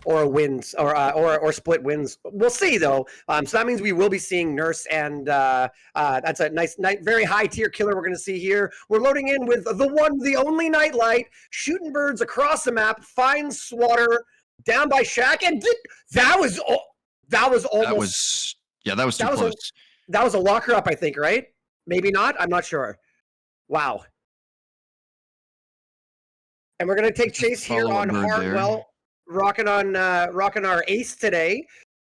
a wins or split wins. We'll see though. So that means we will be seeing Nurse, and that's a nice, very high tier killer we're going to see here. We're loading in with the one, the only Nightlight, shooting birds across the map, finds Swatter down by Shaq, and that was almost. That was too close. That was a locker up, I think, right? Maybe not. I'm not sure. Wow. And we're gonna take chase here on Hardwell, rocking our ace today.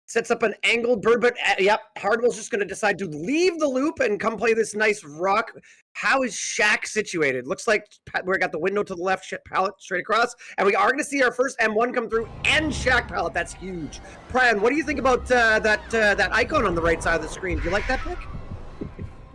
Sets up an angled bird, but yep, Hardwell's just gonna decide to leave the loop and come play this nice rock. How is Shaq situated? Looks like we got the window to the left, pallet straight across, and we are gonna see our first M1 come through and Shaq pallet. That's huge. Prion, what do you think about that icon on the right side of the screen? Do you like that pick?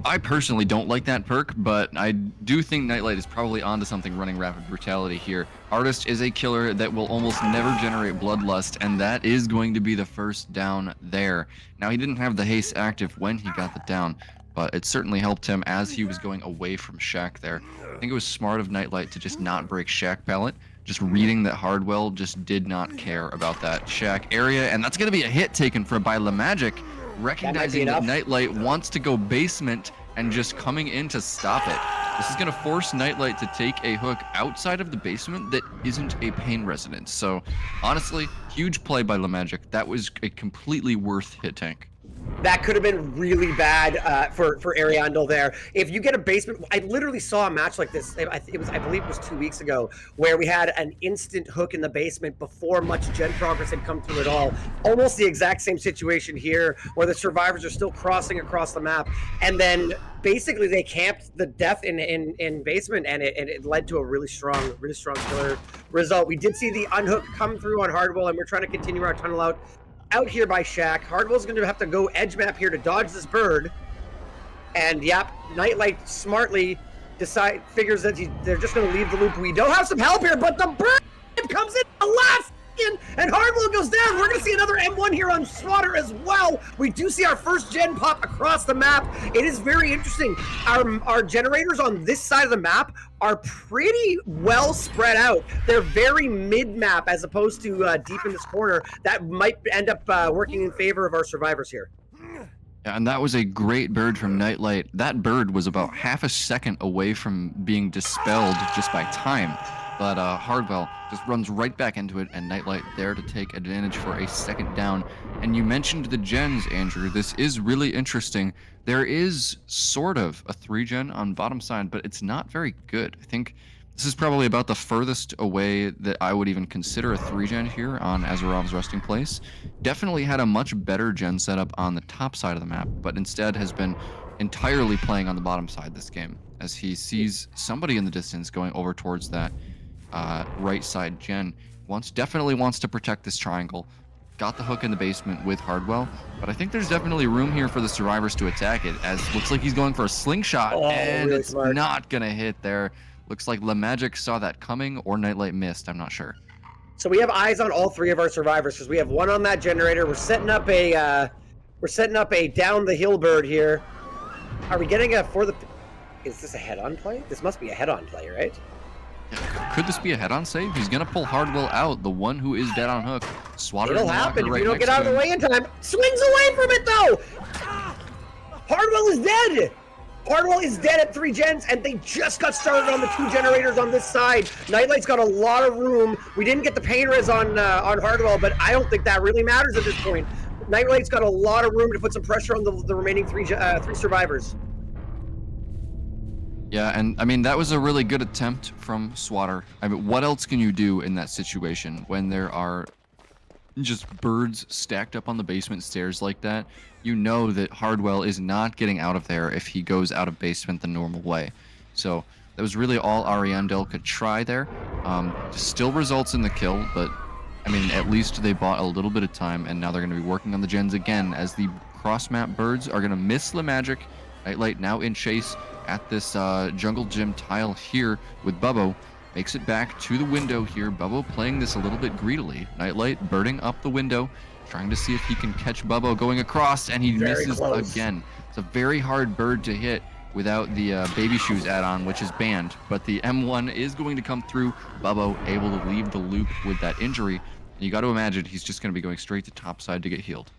I personally don't like that perk, but I do think Nightlight is probably onto something running Rapid Brutality here. Artist is a killer that will almost never generate Bloodlust, and that is going to be the first down there. Now, he didn't have the haste active when he got the down, but it certainly helped him as he was going away from Shaq there. I think it was smart of Nightlight to just not break Shaq pallet, just reading that Hardwell just did not care about that Shaq area, and that's going to be a hit taken by LaMagic. Recognizing that Nightlight wants to go basement and just coming in to stop it. This is going to force Nightlight to take a hook outside of the basement that isn't a pain residence. So honestly, huge play by LaMagic. That was a completely worth hit tank. That could have been really bad for Ariandel there. If you get a basement, I literally saw a match like this. I believe it was 2 weeks ago, where we had an instant hook in the basement before much gen progress had come through at all. Almost the exact same situation here, where the survivors are still crossing across the map, and then basically they camped the death in basement, and it led to a really strong killer result. We did see the unhook come through on Hardwell, and we're trying to continue our tunnel out here by Shaq. Hardwell's going to have to go edge map here to dodge this bird. And yep, Nightlight smartly figures that they're just going to leave the loop. We don't have some help here, but the bird comes in the last second, and Hardwell goes down. We're going to see another M1 here on Swatter as well. We do see our first gen pop across the map. It is very interesting. Our generators on this side of the map are pretty well spread out. They're very mid-map as opposed to deep in this corner. That might end up working in favor of our survivors here. Yeah, and that was a great bird from Nightlight. That bird was about half a second away from being dispelled just by time. But Hardwell just runs right back into it, and Nightlight there to take advantage for a second down. And you mentioned the gens, Andrew. This is really interesting. There is sort of a 3-gen on bottom side, but it's not very good. I think this is probably about the furthest away that I would even consider a 3-gen here on Azerov's resting place. Definitely had a much better gen setup on the top side of the map, but instead has been entirely playing on the bottom side this game, as he sees somebody in the distance going over towards that right side gen. Definitely wants to protect this triangle. Got the hook in the basement with Hardwell, but I think there's definitely room here for the survivors to attack it, as looks like he's going for a slingshot, and really it's smart. Not gonna hit there. Looks like LaMagic saw that coming, or Nightlight missed, I'm not sure. So we have eyes on all three of our survivors, because we have one on that generator. We're setting up a down the hill bird here. Are we getting is this a head-on play? This must be a head-on play, right? Yeah, could this be a head-on save? He's gonna pull Hardwell out, the one who is dead on hook. Swatter It'll happen if right you don't get out of the way in time. Swings away from it though! Hardwell is dead! Hardwell is dead at 3 gens, and they just got started on the 2 generators on this side. Nightlight's got a lot of room. We didn't get the pain res on Hardwell, but I don't think that really matters at this point. Nightlight's got a lot of room to put some pressure on the remaining three survivors. Yeah, and I mean, that was a really good attempt from Swatter. I mean, what else can you do in that situation when there are just birds stacked up on the basement stairs like that? You know that Hardwell is not getting out of there if he goes out of basement the normal way. So that was really all Ariandel could try there. Still results in the kill, but I mean, at least they bought a little bit of time, and now they're going to be working on the gens again, as the cross-map birds are going to miss LaMagic. Nightlight now in chase at this jungle gym tile here with Bubbo. Makes it back to the window here. Bubbo playing this a little bit greedily. Nightlight birding up the window, trying to see if he can catch Bubbo going across, and he misses again. It's a very hard bird to hit without the baby shoes add-on, which is banned. But the M1 is going to come through. Bubbo able to leave the loop with that injury. You got to imagine he's just going to be going straight to top side to get healed.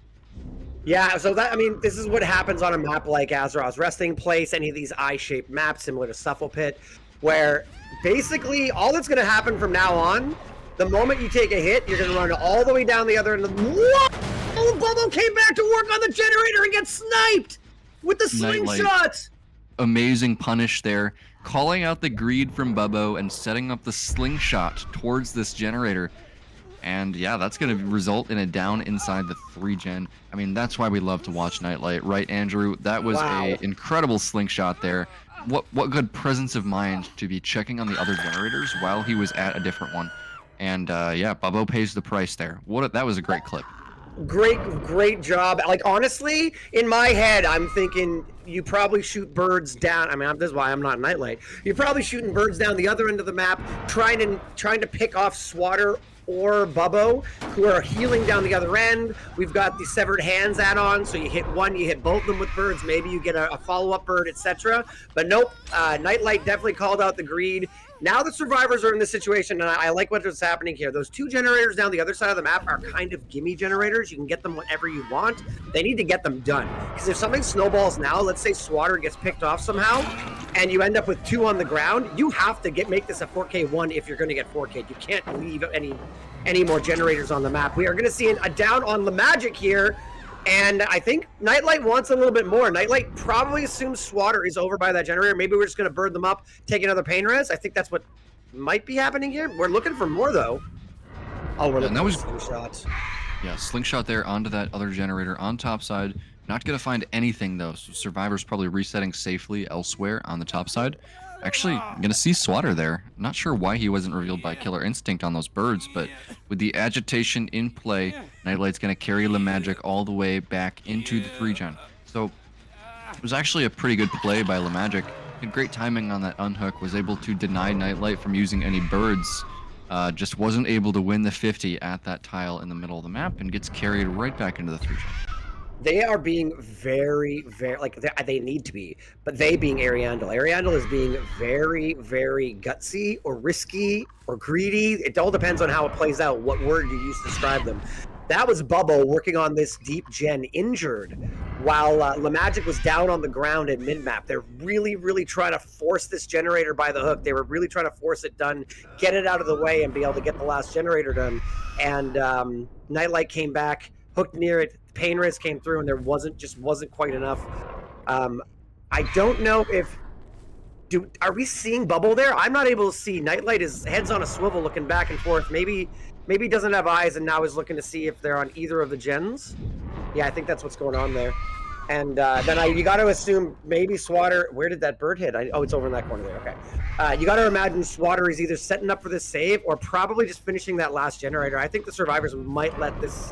Yeah, so that, I mean, this is what happens on a map like Azeroth's Resting Place, any of these eye-shaped maps similar to Suffle Pit, where basically all that's going to happen from now on, the moment you take a hit, you're going to run all the way down the other end of the... Whoa! Bubble came back to work on the generator and get sniped with the slingshot! Amazing punish there. Calling out the greed from Bubbo and setting up the slingshot towards this generator. And yeah, that's going to result in a down inside the 3-gen. I mean, that's why we love to watch Nightlight, right, Andrew? That was a incredible slingshot there. What good presence of mind to be checking on the other generators while he was at a different one. And yeah, Bubbo pays the price there. That was a great clip. Great job. Like, honestly, in my head, I'm thinking you probably shoot birds down. I mean, this is why I'm not Nightlight. You're probably shooting birds down the other end of the map, trying to pick off Swatter or Bubbo, who are healing down the other end. We've got the Severed Hands add-on, so you hit one, you hit both of them with birds, maybe you get a follow-up bird, etc. But nope, Nightlight definitely called out the greed. Now the survivors are in this situation, and I like what's happening here. Those 2 generators down the other side of the map are kind of gimme generators. You can get them whenever you want. They need to get them done. Because if something snowballs now, let's say Swatter gets picked off somehow, and you end up with 2 on the ground, you have to make this a 4K1 if you're going to get 4K. You can't leave any more generators on the map. We are going to see a down on the Magic here. And I think Nightlight wants a little bit more. Nightlight probably assumes Swatter is over by that generator. Maybe we're just going to burn them up, take another pain res. I think that's what might be happening here. We're looking for more, though. Oh, we're looking for slingshots. Yeah, slingshot there onto that other generator on top side. Not going to find anything, though. So Survivor's probably resetting safely elsewhere on the top side. Actually, I'm going to see Swatter there. Not sure why he wasn't revealed by Killer Instinct on those birds, but with the agitation in play, Nightlight's going to carry the Magic all the way back into the 3-gen. So it was actually a pretty good play by Lemagic. Had great timing on that unhook, was able to deny Nightlight from using any birds. Just wasn't able to win the 50 at that tile in the middle of the map and gets carried right back into the 3-gen. They are being very, like, they need to be, but they being Ariandel. Ariandel is being very, very gutsy or risky or greedy. It all depends on how it plays out, what word you use to describe them. That was Bubbo working on this deep gen injured, while Lemagic was down on the ground at mid-map. They're really, really trying to force this generator by the hook. They were really trying to force it done, get it out of the way, and be able to get the last generator done. And Nightlight came back, hooked near it. Pain res came through, and there wasn't quite enough. I don't know if are we seeing Bubble there? I'm not able to see. Nightlight is heads on a swivel, looking back and forth. Maybe he doesn't have eyes, and now is looking to see if they're on either of the gens. Yeah, I think that's what's going on there. And then you got to assume maybe Swatter. Where did that bird hit? Oh, it's over in that corner there. Okay. You got to imagine Swatter is either setting up for this save or probably just finishing that last generator. I think the survivors might let this.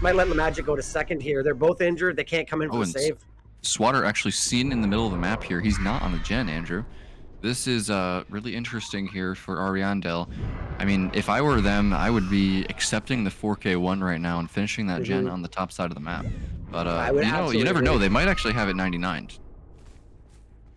Might let Lemagic go to second here. They're both injured. They can't come in for the save. Swatter actually seen in the middle of the map here. He's not on the gen, Andrew. This is really interesting here for Ariandel. I mean, if I were them, I would be accepting the 4K1 right now and finishing that gen on the top side of the map. But you never know. They might actually have it 99.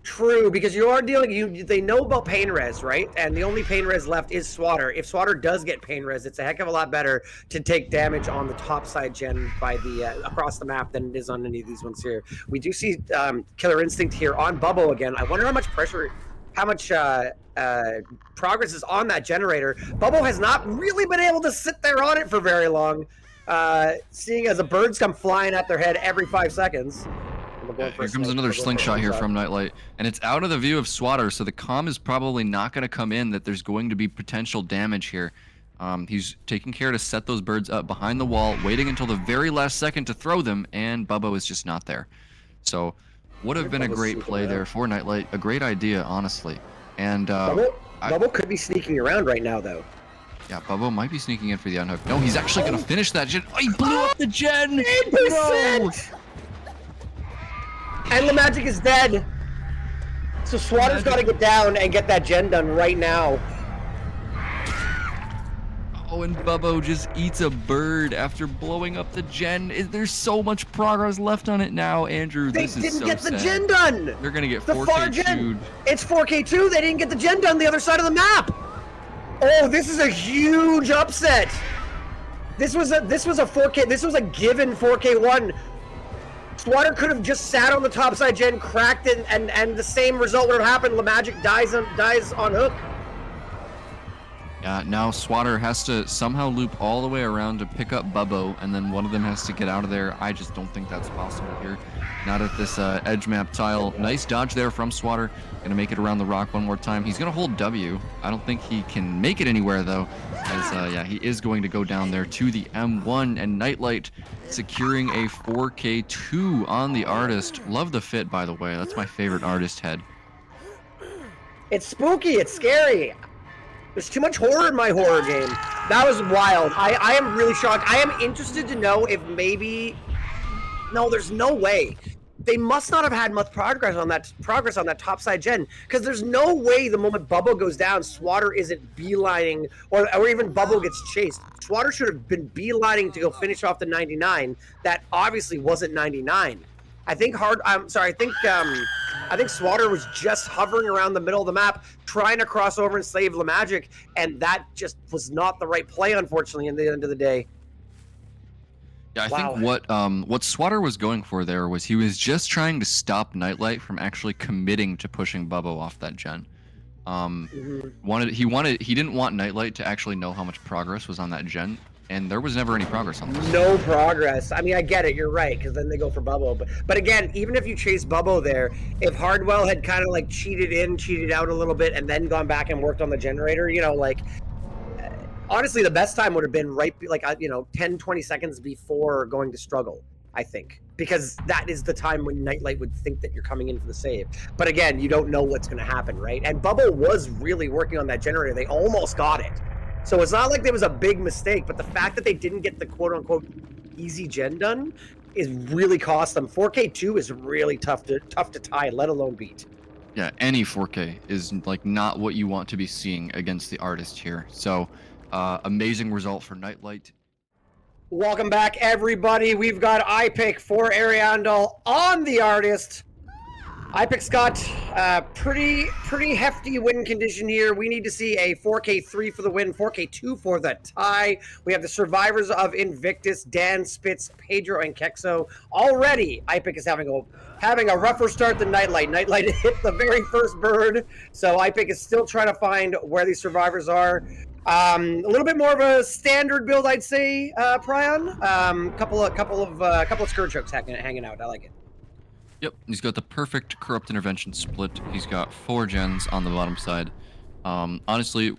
True, because you are dealing. They know about pain res, right? And the only pain res left is Swatter. If Swatter does get pain res, it's a heck of a lot better to take damage on the top side gen by the across the map than it is on any of these ones here. We do see Killer Instinct here on Bubble again. I wonder how much pressure, how much progress is on that generator. Bubble has not really been able to sit there on it for very long, seeing as the birds come flying at their head every 5 seconds. Here comes another slingshot here from Nightlight, and it's out of the view of Swatter, so the comm is probably not going to come in that there's going to be potential damage here. He's taking care to set those birds up behind the wall, waiting until the very last second to throw them, and Bubbo is just not there. So would have been a great play there for Nightlight, a great idea, honestly. And Bubbo could be sneaking around right now, though. Yeah, Bubbo might be sneaking in for the unhook. No, he's actually going to finish that gen. Oh, he blew up the gen! 8%! No! And Lemagic is dead. So Swatter's got to get down and get that gen done right now. Oh, and Bubbo just eats a bird after blowing up the gen. There's so much progress left on it now, Andrew. They didn't get the gen done. They're going to get 4K2'd. It's 4K2. They didn't get the gen done the other side of the map. Oh, this is a huge upset. This was a 4K. This was a given 4K1. Swatter could have just sat on the topside gen, cracked it, and the same result would have happened. LeMagic dies on hook. Yeah, now Swatter has to somehow loop all the way around to pick up Bubbo, and then one of them has to get out of there. I just don't think that's possible here. Not at this edge map tile. Nice dodge there from Swatter. Gonna make it around the rock one more time. He's gonna hold W. I don't think he can make it anywhere though, as yeah, he is going to go down there to the M1, and Nightlight securing a 4K2 on the Artist. Love the fit, by the way. That's my favorite Artist head. It's spooky. It's scary. There's too much horror in my horror game. That was wild. I am really shocked. I am interested to know if maybe... No, there's no way. They must not have had much progress on that topside gen, because there's no way the moment Bubbo goes down, Swatter isn't beelining, or even Bubbo gets chased. Swatter should have been beelining to go finish off the 99. That obviously wasn't 99. I think Swatter was just hovering around the middle of the map, trying to cross over and save LeMagic, and that just was not the right play, unfortunately, in the end of the day. Yeah, I think what Swatter was going for there was he was just trying to stop Nightlight from actually committing to pushing Bubbo off that gen. He didn't want Nightlight to actually know how much progress was on that gen, and there was never any progress on this. No progress. I mean, I get it. You're right, because then they go for Bubbo. But again, even if you chase Bubbo there, if Hardwell had kind of like cheated out a little bit, and then gone back and worked on the generator, you know, like honestly, the best time would have been right, like 10, 20 seconds before going to struggle, I think, because that is the time when Nightlight would think that you're coming in for the save. But again, you don't know what's going to happen, right? And Bubbo was really working on that generator. They almost got it. So it's not like there was a big mistake, but the fact that they didn't get the quote-unquote easy gen done is really cost them. 4K2 is really tough to tie, let alone beat. Yeah, any 4K is like not what you want to be seeing against the Artist here. So amazing result for Nightlight. Welcome back, everybody. We've got iPick for Ariandel on the Artist. iPick's got pretty hefty win condition here. We need to see a 4K3 for the win, 4K2 for the tie. We have the survivors of Invictus, Dan, Spitz, Pedro, and Kexo. Already, iPick is having a rougher start than Nightlight. Nightlight hit the very first bird, so iPick is still trying to find where these survivors are. A little bit more of a standard build, I'd say, Prion. Couple of Scourge hooks hanging out. I like it. Yep, he's got the perfect corrupt intervention split. He's got 4 gens on the bottom side. Honestly,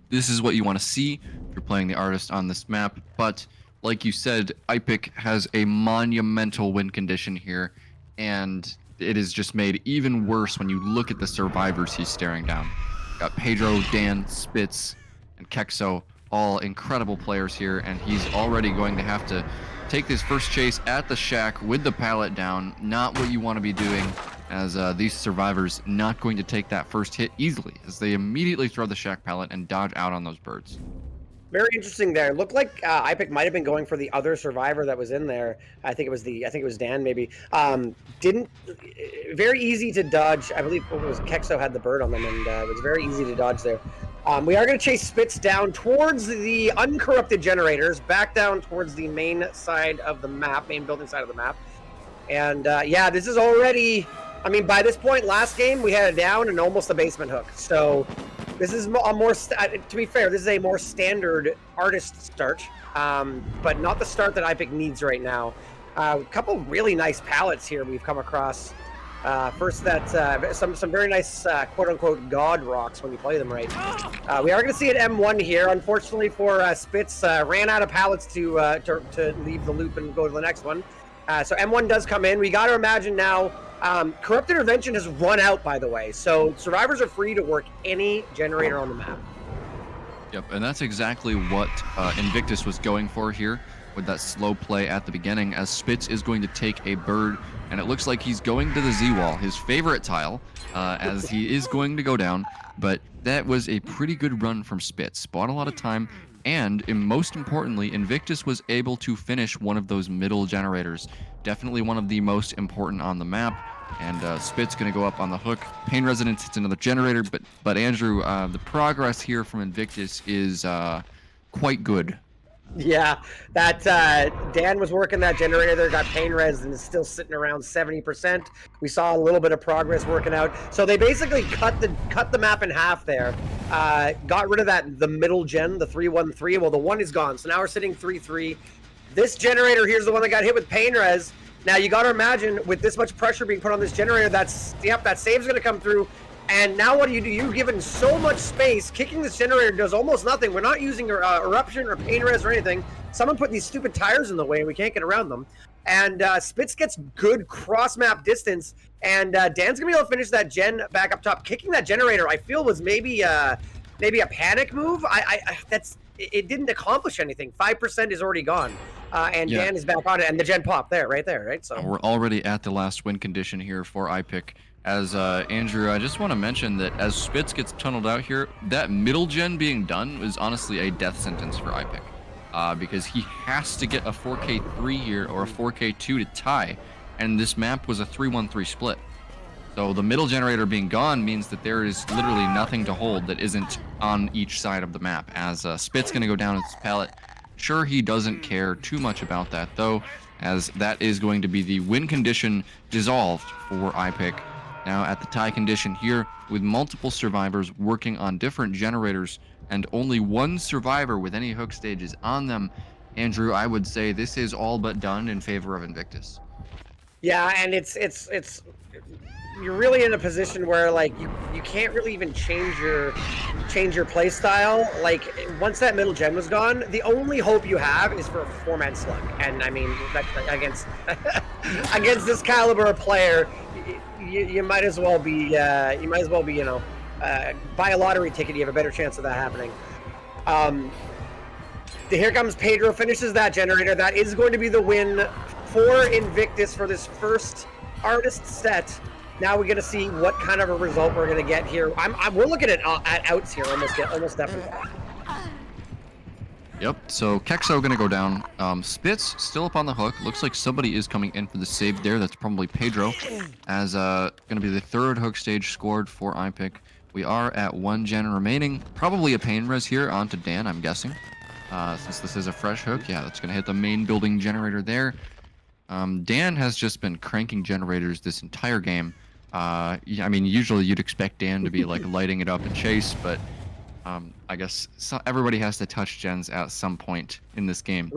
this is what you want to see if you're playing the Artist on this map. But like you said, iPick has a monumental win condition here, and it is just made even worse when you look at the survivors he's staring down. Got Pedro, Dan, Spitz, and Kexo, all incredible players here, and he's already going to have to take this first chase at the shack with the pallet down. Not what you want to be doing, as these survivors not going to take that first hit easily, as they immediately throw the shack pallet and dodge out on those birds. Very interesting there. It looked like iPick might have been going for the other survivor that was in there. I think it was Dan, maybe. Very easy to dodge. I believe it was Kexo had the bird on them, and it was very easy to dodge there. We are going to chase Spitz down towards the uncorrupted generators, back down towards the main side of the map, main building side of the map. And yeah, this is already, I mean, by this point, last game, we had a down and almost a basement hook. So this is a more, to be fair, this is a more standard Artist start, but not the start that iPick needs right now. A couple really nice pallets here we've come across. First, some very nice quote-unquote god rocks when you play them right. We are going to see an M1 here. Unfortunately for Spitz, ran out of pallets to leave the loop and go to the next one. So M1 does come in. We got to imagine now, Corrupt Intervention has run out, by the way. So survivors are free to work any generator on the map. Yep, and that's exactly what Invictus was going for here with that slow play at the beginning, as Spitz is going to take a bird, and it looks like he's going to the Z-wall, his favorite tile, as he is going to go down. But that was a pretty good run from Spitz. Bought a lot of time, and most importantly, Invictus was able to finish one of those middle generators. Definitely one of the most important on the map. And Spitz going to go up on the hook. Pain Resonance hits another generator, but Andrew, the progress here from Invictus is quite good. Yeah, that Dan was working that generator there, got pain res, and is still sitting around 70%. We saw a little bit of progress working out. So they basically cut the map in half there. Got rid of the middle gen, the 3-1-3. Well, the 1 is gone, so now we're sitting 3-3. This generator here's the one that got hit with pain res. Now you got to imagine with this much pressure being put on this generator, that save's going to come through. And now what do? You've given so much space. Kicking this generator does almost nothing. We're not using eruption or pain res or anything. Someone put these stupid tires in the way. We can't get around them. And Spitz gets good cross map distance. And Dan's gonna be able to finish that gen back up top. Kicking that generator, I feel, was maybe a panic move. It didn't accomplish anything. 5% is already gone. And yeah. Dan is back on it, and the gen pop right there, right? So we're already at the last win condition here for IPIC. As Andrew, I just want to mention that as Spitz gets tunneled out here, that middle gen being done is honestly a death sentence for IPIC, because he has to get a 4K3 here or a 4K2 to tie, and this map was a 3-1-3 split. So the middle generator being gone means that there is literally nothing to hold that isn't on each side of the map. As Spitz going to go down his pallet. Sure, he doesn't care too much about that though, as that is going to be the win condition dissolved for IPIC. Now at the tie condition here, with multiple survivors working on different generators and only one survivor with any hook stages on them, Andrew, I would say this is all but done in favor of Invictus. Yeah, and it's you're really in a position where like you can't really even change your play style. Like once that middle gen was gone, the only hope you have is for a 4-man slug. And I mean that, against against this caliber of player, you might as well be buy a lottery ticket. You have a better chance of that happening. Here comes Pedro, finishes that generator. That is going to be the win for Invictus for this first artist set. Now we're going to see what kind of a result we're going to get here. We're looking at outs here almost definitely. Yep, so Kexo gonna go down. Spitz still up on the hook. Looks like somebody is coming in for the save there. That's probably Pedro. As gonna be the third hook stage scored for IPIC. We are at 1 gen remaining. Probably a pain res here onto Dan, I'm guessing. Since this is a fresh hook, yeah, that's gonna hit the main building generator there. Dan has just been cranking generators this entire game. I mean, usually you'd expect Dan to be like lighting it up and chase, but I guess everybody has to touch gens at some point in this game.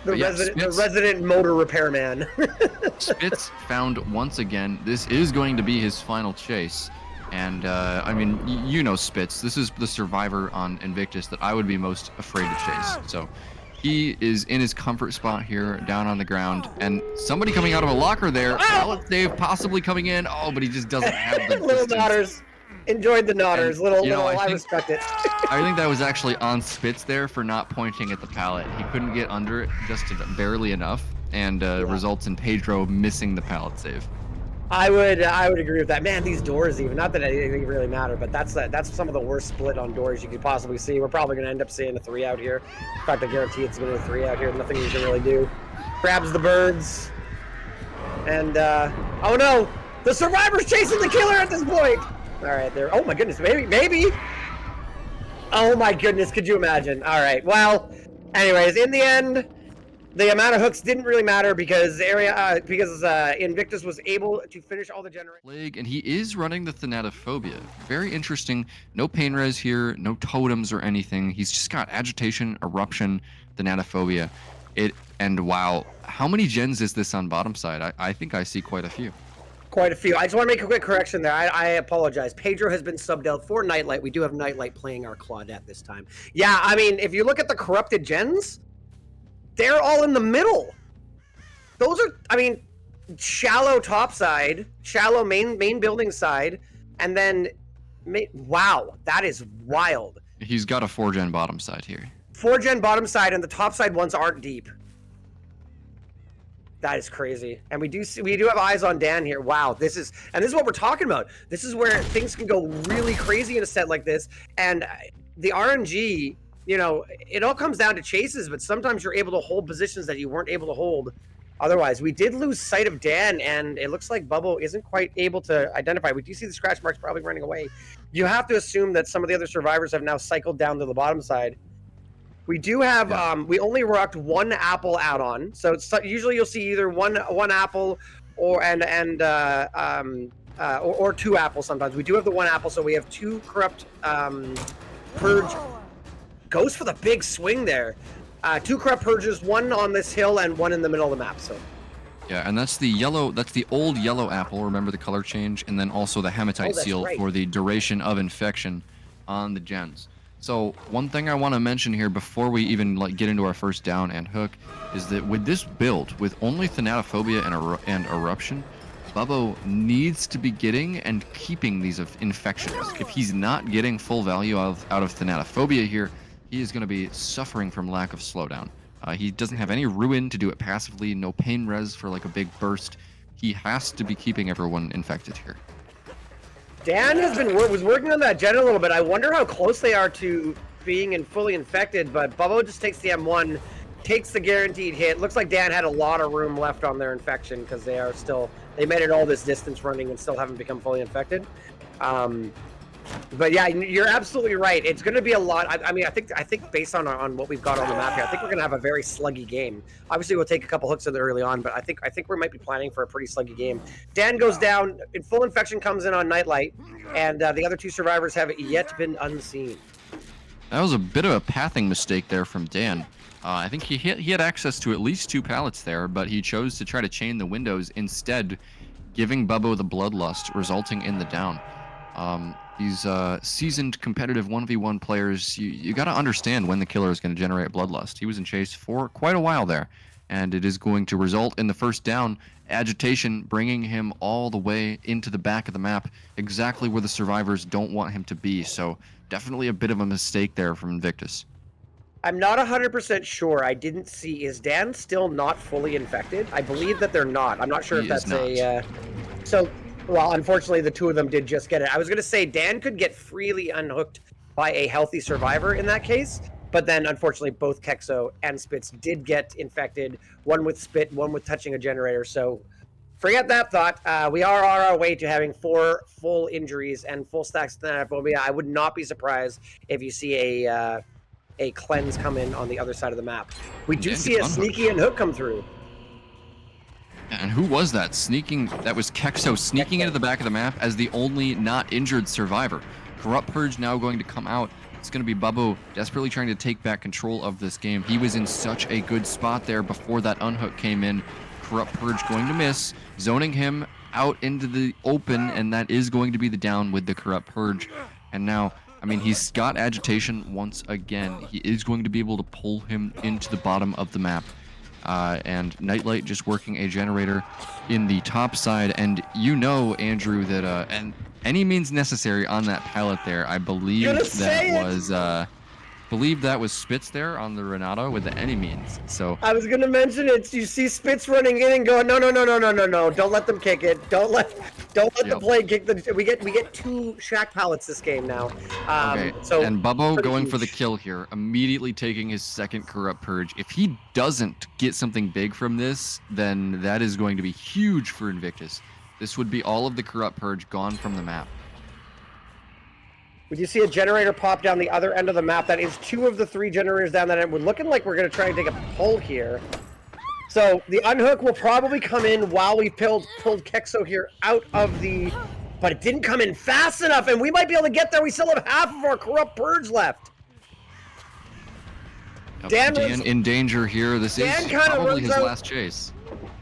The resident motor repairman. Spitz found once again. This is going to be his final chase. And I mean, you know Spitz. This is the survivor on Invictus that I would be most afraid to chase. So he is in his comfort spot here, down on the ground. And somebody coming out of a locker there. Pallet save possibly coming in. Oh, but he just doesn't have the little daughters. Enjoyed the nodders. I respect it. I think that was actually on Spitz there for not pointing at the pallet. He couldn't get under it just barely enough, and results in Pedro missing the pallet save. I would agree with that. Man, these doors, even not that anything really matter, but that's some of the worst split on doors you could possibly see. We're probably going to end up seeing a 3 out here. In fact, I guarantee it's going to be a 3 out here. Nothing you can really do. Grabs the birds, and oh no, the survivor's chasing the killer at this point. All right, there. Oh my goodness, maybe. Oh my goodness, could you imagine? All right, well, anyways, in the end, the amount of hooks didn't really matter because Invictus was able to finish all the generators. Plague, and he is running the Thanatophobia. Very interesting. No pain res here, no totems or anything. He's just got agitation, eruption, Thanatophobia. And wow, how many gens is this on bottom side? I think I see quite a few. Quite a few. I just want to make a quick correction there. I apologize. Pedro has been subbed out for Nightlight. We do have Nightlight playing our Claudette this time. Yeah, I mean, if you look at the corrupted gens, they're all in the middle. Those are, I mean, shallow top side, shallow main building side, and then, wow, that is wild. He's got a 4-gen bottom side here. 4-gen bottom side, and the top side ones aren't deep. That is crazy. And we do have eyes on Dan here. Wow, this is what we're talking about. This is where things can go really crazy in a set like this. And the RNG, you know, it all comes down to chases, but sometimes you're able to hold positions that you weren't able to hold otherwise. We did lose sight of Dan, and it looks like Bubble isn't quite able to identify. We do see the scratch marks probably running away. You have to assume that some of the other survivors have now cycled down to the bottom side. We do have we only rocked one apple add-on, so it's, usually you'll see either one apple or or two apples sometimes. We do have the one apple, so we have two corrupt purge. Goes for the big swing there. Two corrupt purges, one on this hill and one in the middle of the map. So. Yeah, and that's the yellow. That's the old yellow apple. Remember the color change, and then also the hematite seal for the duration of infection on the gens. So one thing I want to mention here before we even get into our first down and hook is that with this build, with only Thanatophobia and Eruption, Bubbo needs to be getting and keeping these infections. If he's not getting full value out of Thanatophobia here, he is going to be suffering from lack of slowdown. He doesn't have any Ruin to do it passively, no pain res for like a big burst. He has to be keeping everyone infected here. Dan was working on that gen a little bit. I wonder how close they are to being fully infected, but Bubbo just takes the M1, takes the guaranteed hit. Looks like Dan had a lot of room left on their infection because they made it all this distance running and still haven't become fully infected. But yeah, you're absolutely right. It's going to be a lot. I mean, I think based on what we've got on the map here, I think we're going to have a very sluggy game. Obviously, we'll take a couple hooks in there early on, but I think we might be planning for a pretty sluggy game. Dan goes down. Full infection comes in on Nightlight, and the other two survivors have yet been unseen. That was a bit of a pathing mistake there from Dan. I think he had access to at least two pallets there, but he chose to try to chain the windows instead, giving Bubbo the bloodlust, resulting in the down. These seasoned competitive 1v1 players, you got to understand when the killer is going to generate bloodlust. He was in chase for quite a while there, and it is going to result in the first down. Agitation bringing him all the way into the back of the map, exactly where the survivors don't want him to be. So definitely a bit of a mistake there from Invictus. I'm not 100% sure. I didn't see. Is Dan still not fully infected? I believe that they're not. I'm not sure if that's so. Well, unfortunately, the two of them did just get it. I was going to say Dan could get freely unhooked by a healthy survivor in that case, but then unfortunately both Kexo and Spitz did get infected, one with spit, one with touching a generator. So forget that thought. We are on our way to having 4 full injuries and full stacks of Thanatophobia. I would not be surprised if you see a cleanse come in on the other side of the map. We do see a sneaky unhook come through. And who was that sneaking? That was Kexo sneaking into the back of the map as the only not injured survivor. Corrupt Purge now going to come out. It's going to be Bubbo desperately trying to take back control of this game. He was in such a good spot there before that unhook came in. Corrupt Purge going to miss, zoning him out into the open, and that is going to be the down with the Corrupt Purge. And now, I mean, he's got agitation once again. He is going to be able to pull him into the bottom of the map. And Nightlight just working a generator in the top side, and you know, Andrew, that and any means necessary on that pallet there. I believe that was Spitz there on the Renato with the any means. So I was gonna mention it. You see Spitz running in and going, no, don't let them kick it. Don't let the Plague kick the. We get 2 shack pallets this game now. Okay. So and Bubbo going for the kill here, immediately taking his second Corrupt Purge. If he doesn't get something big from this, then that is going to be huge for Invictus. This would be all of the Corrupt Purge gone from the map. Would you see a generator pop down the other end of the map? That is 2 of the 3 generators down that end. We're looking like we're going to try and take a pull here. So the unhook will probably come in while we pulled Kexo here out of the... But it didn't come in fast enough, and we might be able to get there. We still have half of our Corrupt Purge left. Dan in danger here. This is probably his last chase.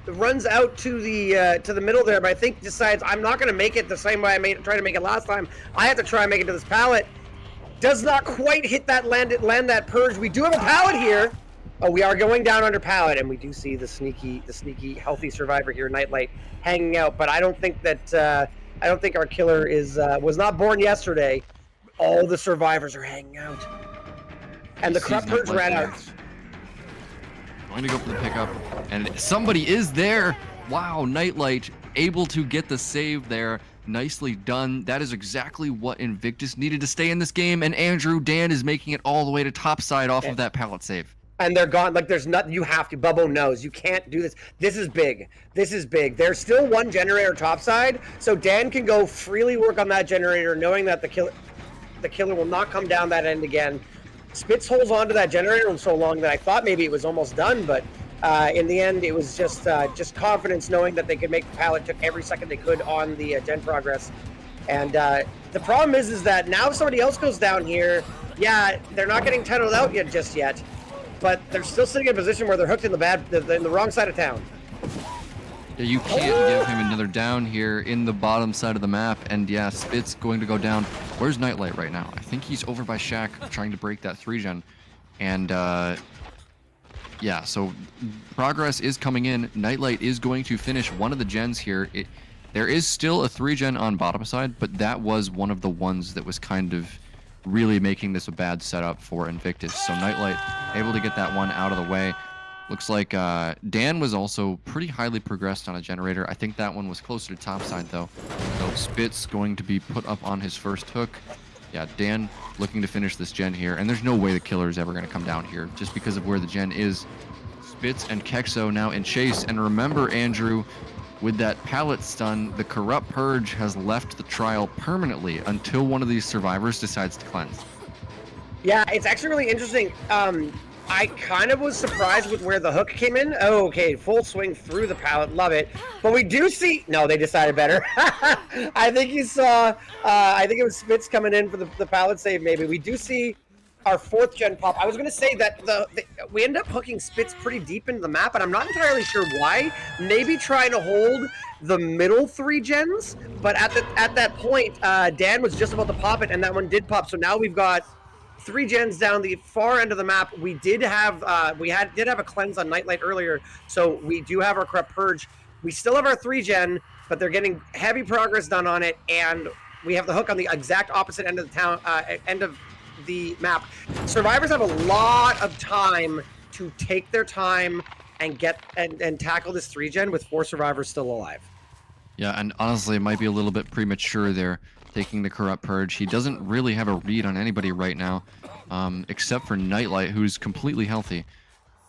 Runs out to the middle there, but I think decides I'm not going to make it the same way I tried to make it last time. I have to try and make it to this pallet. Does not quite hit that land that purge. We do have a pallet here. Oh, we are going down under pallet, and we do see the sneaky healthy survivor here, Nightlight, hanging out. But I don't think that our killer was not born yesterday. All the survivors are hanging out, and the Corrupt Purge ran out. Going to go for the pickup, and somebody is there. Wow, Nightlight able to get the save there. Nicely done. That is exactly what Invictus needed to stay in this game, and Andrew, Dan is making it all the way to top side off of that pallet save. And they're gone. Like, there's nothing. You have to. Bubbo knows. You can't do this. This is big. This is big. There's still 1 generator topside, so Dan can go freely work on that generator, knowing that the killer will not come down that end again. Spitz holds onto that generator so long that I thought maybe it was almost done, but in the end, it was just confidence knowing that they could make the pallet. Took every second they could on the gen progress. And the problem is that now if somebody else goes down here, yeah, they're not getting titled out yet just yet, but they're still sitting in a position where they're hooked in the wrong side of town. Yeah, you can't give him another down here in the bottom side of the map, and yeah, Spitz going to go down. Where's Nightlight right now? I think he's over by Shaq trying to break that 3-gen, and yeah, so progress is coming in. Nightlight is going to finish one of the gens here. There is still a 3-gen on bottom side, but that was one of the ones that was kind of really making this a bad setup for Invictus. So Nightlight able to get that one out of the way. Looks like Dan was also pretty highly progressed on a generator. I think that one was closer to top side though. So Spitz going to be put up on his first hook. Yeah, Dan looking to finish this gen here, and there's no way the killer is ever going to come down here just because of where the gen is. Spitz and Kexo now in chase, and remember, Andrew, with that pallet stun, the Corrupt Purge has left the trial permanently until one of these survivors decides to cleanse. Yeah, it's actually really interesting. I kind of was surprised with where the hook came in. Oh, okay, full swing through the pallet, love it. But we do see, no, they decided better. I think you saw, I think it was Spitz coming in for the pallet save maybe. We do see our 4th gen pop. I was going to say that we end up hooking Spitz pretty deep into the map, and I'm not entirely sure why. Maybe trying to hold the middle 3 gens, but at that point, Dan was just about to pop it, and that one did pop. So now we've got 3 gens down the far end of the map. We did have did have a cleanse on Nightlight earlier, so we do have our Corrupt Purge. We still have our 3-gen, but they're getting heavy progress done on it, and we have the hook on the exact opposite end of the town, end of the map. Survivors have a lot of time to take their time and get and tackle this 3-gen with 4 survivors still alive. Yeah, and honestly, it might be a little bit premature there, taking the Corrupt Purge. He doesn't really have a read on anybody right now, except for Nightlight, who's completely healthy.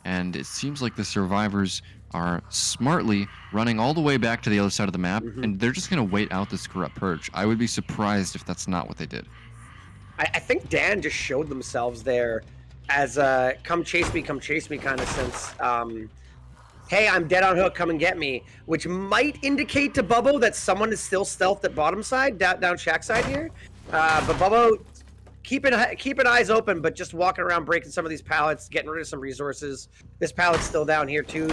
And it seems like the survivors are smartly running all the way back to the other side of the map, and they're just going to wait out this Corrupt Purge. I would be surprised if that's not what they did. I think Dan just showed themselves there as come chase me kind of sense. Hey, I'm dead on hook, come and get me, which might indicate to Bubbo that someone is still stealthed at bottom side, down shack side here. But Bubbo, keeping eyes open, but just walking around breaking some of these pallets, getting rid of some resources. This pallet's still down here too.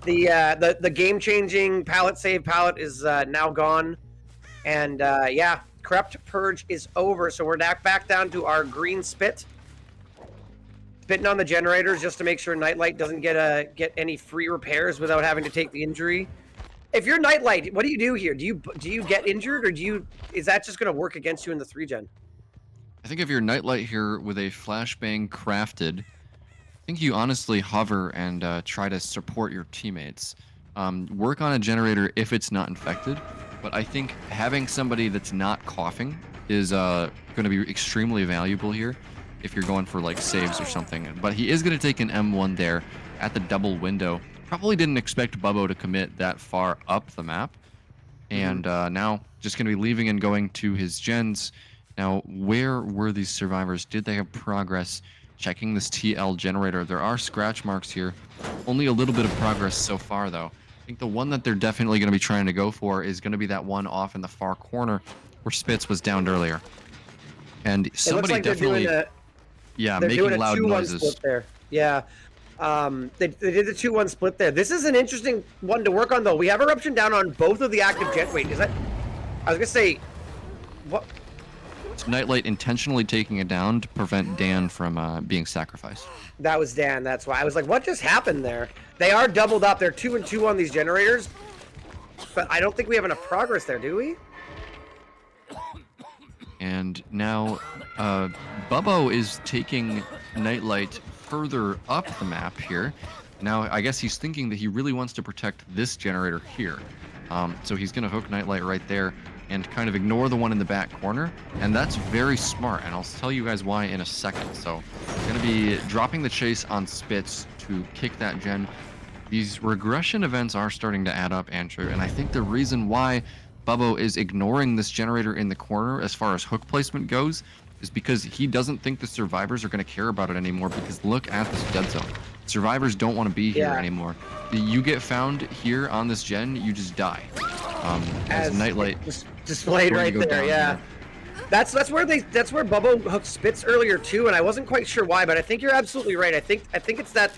The game-changing pallet save pallet is now gone, and yeah, Corrupt Purge is over. So we're back down to our green spit. Spitting on the generators just to make sure Nightlight doesn't get any free repairs without having to take the injury. If you're Nightlight, what do you do here? Do you get injured, or is that just going to work against you in the 3-gen? I think if you're Nightlight here with a flashbang crafted, I think you honestly hover and try to support your teammates. Work on a generator if it's not infected, but I think having somebody that's not coughing is going to be extremely valuable here if you're going for like saves or something. But he is going to take an M1 there at the double window. Probably didn't expect Bubbo to commit that far up the map. And now just going to be leaving and going to his gens. Now, where were these survivors? Did they have progress checking this TL generator? There are scratch marks here. Only a little bit of progress so far, though. I think the one that they're definitely going to be trying to go for is going to be that one off in the far corner where Spitz was downed earlier. And somebody definitely... Yeah, they're making doing loud a 2-1 noises. split there. Yeah. They did the 2-1 split there. This is an interesting one to work on, though. We have eruption down on both of the active gen. Wait, is that... I was going to say... What... It's Nightlight intentionally taking it down to prevent Dan from being sacrificed. That was Dan, that's why. I was like, what just happened there? They are doubled up. They're 2 and 2 on these generators. But I don't think we have enough progress there, do we? And now Bubbo is taking Nightlight further up the map here. Now, I guess he's thinking that he really wants to protect this generator here. So he's going to hook Nightlight right there and kind of ignore the one in the back corner. And that's very smart, and I'll tell you guys why in a second. So going to be dropping the chase on Spitz to kick that gen. These regression events are starting to add up, Andrew, and I think the reason why Bubbo is ignoring this generator in the corner as far as hook placement goes is because he doesn't think the survivors are going to care about it anymore, because look at this dead zone. Survivors don't want to be here anymore. You get found here on this gen, you just die. As Nightlight displayed right there, yeah. That's where Bubbo hooked Spitz earlier too, and I wasn't quite sure why, but I think you're absolutely right. I think it's that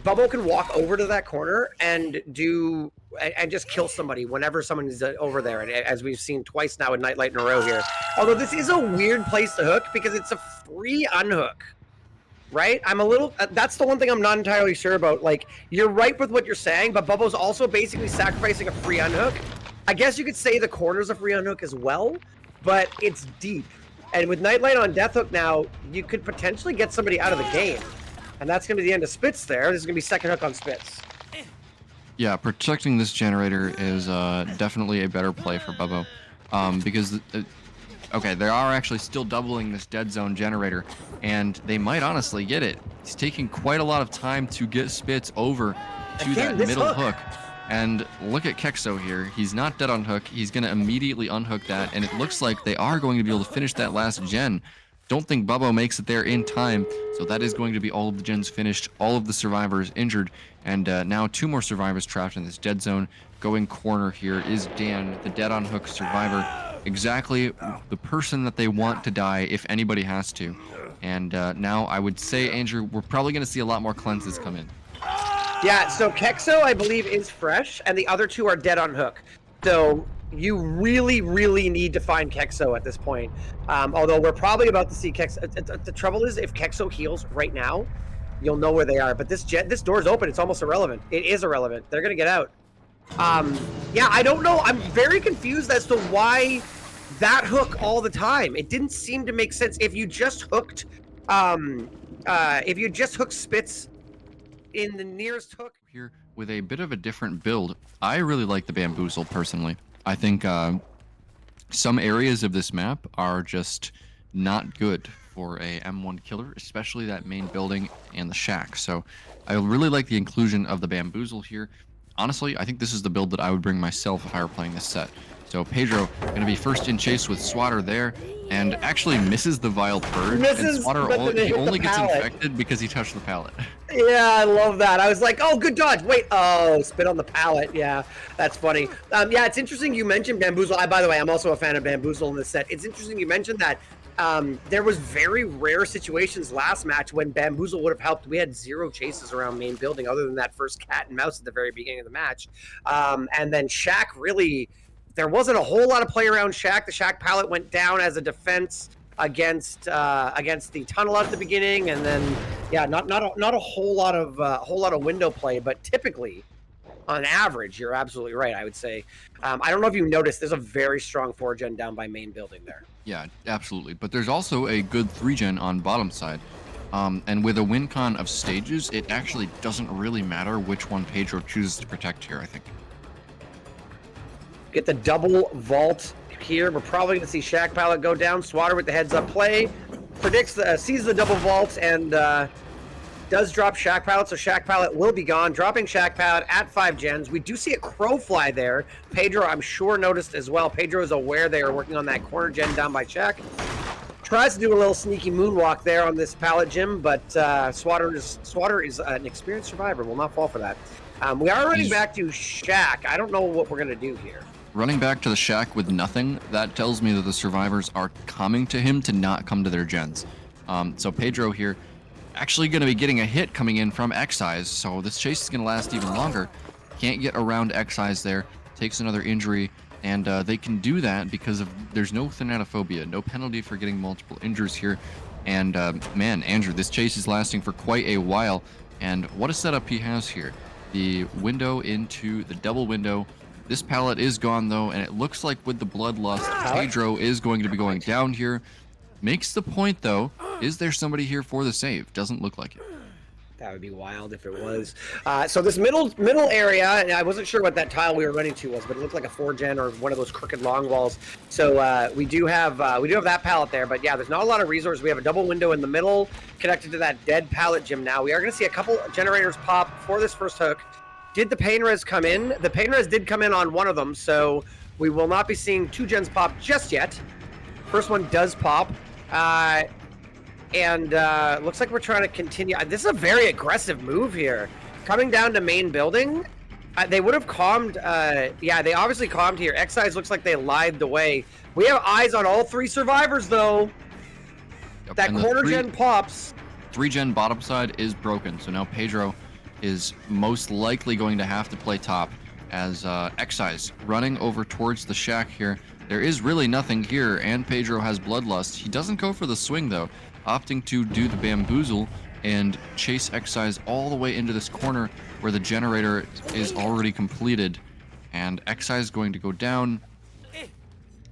Bubbo can walk over to that corner and just kill somebody whenever someone is over there, and as we've seen twice now with Nightlight in a row here. Although this is a weird place to hook because it's a free unhook, right? I'm a little. That's the one thing I'm not entirely sure about. Like, you're right with what you're saying, but Bubbo's also basically sacrificing a free unhook. I guess you could say the corner's a free unhook as well, but it's deep. And with Nightlight on Death Hook now, you could potentially get somebody out of the game. And that's going to be the end of Spitz there. This is going to be second hook on Spitz. Yeah, protecting this generator is definitely a better play for Bubbo. Because, okay, they are actually still doubling this dead zone generator, and they might honestly get it. He's taking quite a lot of time to get Spitz over to that middle hook. And look at Kexo here. He's not dead on hook. He's going to immediately unhook that, and it looks like they are going to be able to finish that last gen. Don't think Bubbo makes it there in time, so that is going to be all of the gens finished, all of the survivors injured, and now 2 more survivors trapped in this dead zone. Going corner here is Dan, the dead on hook survivor. Exactly the person that they want to die if anybody has to. And now I would say, Andrew, we're probably going to see a lot more cleanses come in. Yeah, so Kexo, I believe, is fresh, and the other 2 are dead on hook. So you really, really need to find Kexo at this point. Although we're probably about to see Kexo. The trouble is, if Kexo heals right now, you'll know where they are. But this door's open. It's almost irrelevant. It is irrelevant. They're going to get out. Yeah, I don't know. I'm very confused as to why that hook all the time. It didn't seem to make sense. If you just hooked, Spitz in the nearest hook here with a bit of a different build, I really like the Bamboozle personally. I think some areas of this map are just not good for a M1 killer, especially that main building and the shack. So I really like the inclusion of the Bamboozle here. Honestly, I think this is the build that I would bring myself if I were playing this set. So Pedro going to be first in chase with Swatter there, and actually misses the Vile Purge. And Swatter only gets infected because he touched the pallet. Yeah, I love that. I was like, oh, good dodge. Wait, oh, spit on the pallet. Yeah, that's funny. Yeah, it's interesting you mentioned Bamboozle. By the way, I'm also a fan of Bamboozle in this set. It's interesting you mentioned that. There was very rare situations last match when Bamboozle would have helped. We had 0 chases around main building other than that first cat and mouse at the very beginning of the match. And then Shack really... There wasn't a whole lot of play around Shack. The Shack pallet went down as a defense against the tunnel at the beginning, and then yeah, not a whole lot of window play. But typically, on average, you're absolutely right. I would say. I don't know if you noticed, there's a very strong 4-gen down by main building there. Yeah, absolutely. But there's also a good 3-gen on bottom side. And with a win con of stages, it actually doesn't really matter which one Pedro chooses to protect here, I think. Get the double vault here. We're probably going to see Shack pallet go down. Swatter with the heads-up play. Sees the double vault and does drop Shack pallet, so Shack pallet will be gone. Dropping Shack pallet at 5 gens. We do see a crow fly there. Pedro, I'm sure, noticed as well. Pedro is aware they are working on that corner gen down by Shack. Tries to do a little sneaky moonwalk there on this pallet gym, but Swatter is an experienced survivor. Will not fall for that. We are running back to Shack. I don't know what we're going to do here. Running back to the shack with nothing, that tells me that the survivors are coming to him to not come to their gens. So Pedro here actually going to be getting a hit coming in from Excise, so this chase is going to last even longer. Can't get around Excise there, takes another injury, and they can do that because there's no thanatophobia, no penalty for getting multiple injuries here. And man, Andrew, this chase is lasting for quite a while, and what a setup he has here. The window into the double window. This pallet is gone though, and it looks like with the bloodlust, Pedro is going to be going down here. Makes the point though, is there somebody here for the save? Doesn't look like it. That would be wild if it was. So this middle area, and I wasn't sure what that tile we were running to was, but it looked like a 4-gen or one of those crooked long walls. So we do have that pallet there, but yeah, there's not a lot of resources. We have a double window in the middle connected to that dead pallet gym now. We are going to see a couple generators pop for this first hook. Did the pain res come in? The pain res did come in on one of them, so we will not be seeing 2 gens pop just yet. first one does pop. And looks like we're trying to continue. This is a very aggressive move here. Coming down to main building. They would have calmed. Yeah, they obviously calmed here. Excise looks like they lied the way. We have eyes on all 3 survivors, though. Yep, That corner gen pops. 3-gen bottom side is broken, so now Pedro is most likely going to have to play top as Excise running over towards the shack here. There is really nothing here, and Pedro has Bloodlust. He doesn't go for the swing, though, opting to do the bamboozle and chase Excise all the way into this corner where the generator is already completed, and Excise is going to go down.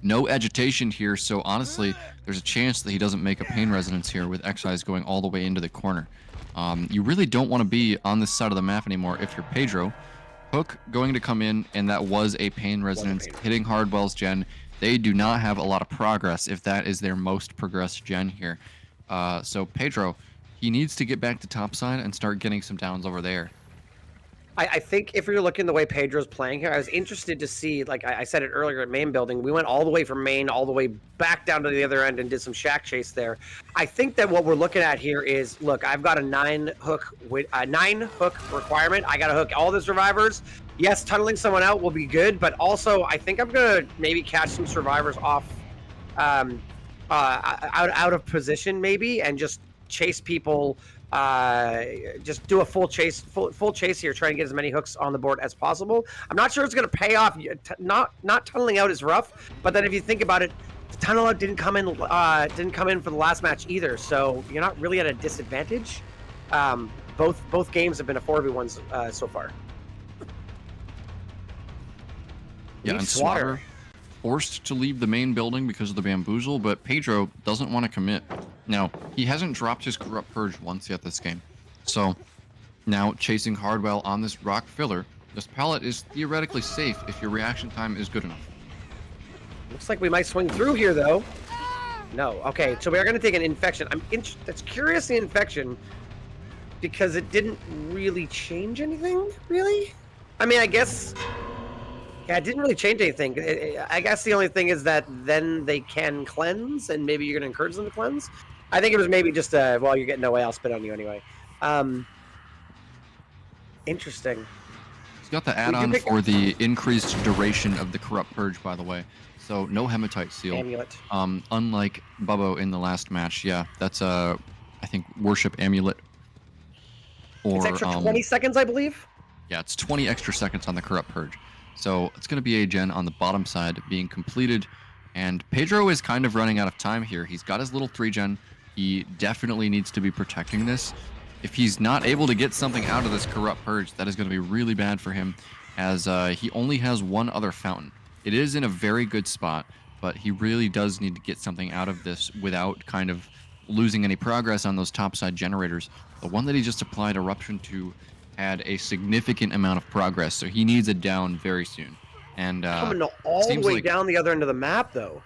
No agitation here, so honestly, there's a chance that he doesn't make a pain resonance here with Excise going all the way into the corner. You really don't want to be on this side of the map anymore if you're Pedro. Hook going to come in, and that was a pain resonance, hitting Hardwell's gen. They do not have a lot of progress if that is their most progressed gen here. So Pedro, he needs to get back to top side and start getting some downs over there. I think if you're looking the way Pedro's playing here, I was interested to see, like I said it earlier at main building, we went all the way from main, all the way back down to the other end and did some shack chase there. I think that what we're looking at here is, look, I've got a 9 hook requirement. I got to hook all the survivors. Yes, tunneling someone out will be good, but also I think I'm going to maybe catch some survivors off out of position maybe, and just chase people. Just do a full chase here, try and get as many hooks on the board as possible. I'm not sure it's going to pay off. Not tunneling out is rough, but then if you think about it, the tunnel out didn't come in for the last match either, so you're not really at a disadvantage. Both games have been a 4v1 so far. Yeah, and Swatter forced to leave the main building because of the bamboozle, but Pedro doesn't want to commit. Now, he hasn't dropped his Corrupt Purge once yet this game. So, now chasing Hardwell on this rock filler, this pallet is theoretically safe if your reaction time is good enough. Looks like we might swing through here, though. No. Okay, so we are going to take an infection. That's curious, the infection, because it didn't really change anything, really? I mean, I guess... Yeah, it didn't really change anything. I guess the only thing is that then they can cleanse, and maybe you're going to encourage them to cleanse. I think it was maybe just well, you're getting no way, I'll spit on you anyway. Interesting. He's got the add-on for the increased duration of the Corrupt Purge, by the way. So no Hematite Seal. Amulet. Unlike Bubbo in the last match. Yeah, that's I think Worship Amulet. Or, it's extra 20 seconds, I believe? Yeah, it's 20 extra seconds on the Corrupt Purge. So it's going to be a gen on the bottom side being completed. And Pedro is kind of running out of time here. He's got his little 3-gen. He definitely needs to be protecting this. If he's not able to get something out of this Corrupt Purge, that is going to be really bad for him, as he only has one other fountain. It is in a very good spot, but he really does need to get something out of this without kind of losing any progress on those topside generators. The one that he just applied Eruption to had a significant amount of progress, so he needs it down very soon. And coming all the way down the other end of the map, though.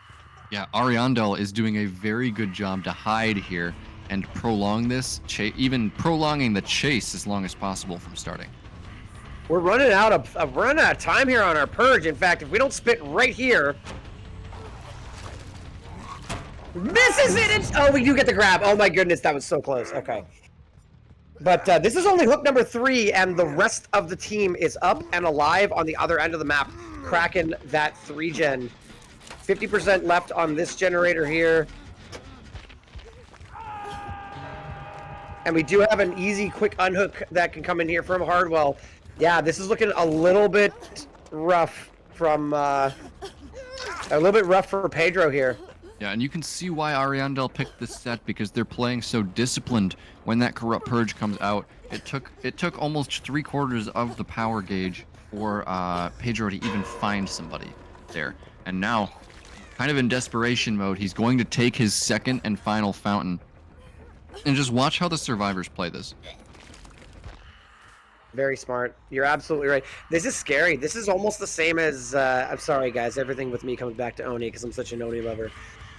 Yeah, Ariandel is doing a very good job to hide here and prolong this, even prolonging the chase as long as possible from starting. We're running out of time here on our purge. In fact, if we don't spit right here, this is it. Oh, we do get the grab. Oh my goodness, that was so close. Okay. But this is only hook number 3, and the rest of the team is up and alive on the other end of the map, cracking that 3-gen. 50% left on this generator here. And we do have an easy, quick unhook that can come in here from Hardwell. Yeah, this is looking a little bit rough from a little bit rough for Pedro here. Yeah, and you can see why Ariandel picked this set, because they're playing so disciplined when that Corrupt Purge comes out. It took almost 3/4 of the power gauge for Pedro to even find somebody there. And now, kind of in desperation mode, he's going to take his second and final fountain. And just watch how the survivors play this. Very smart. You're absolutely right. This is scary. This is almost the same as, I'm sorry guys, everything with me comes back to Oni because I'm such an Oni lover.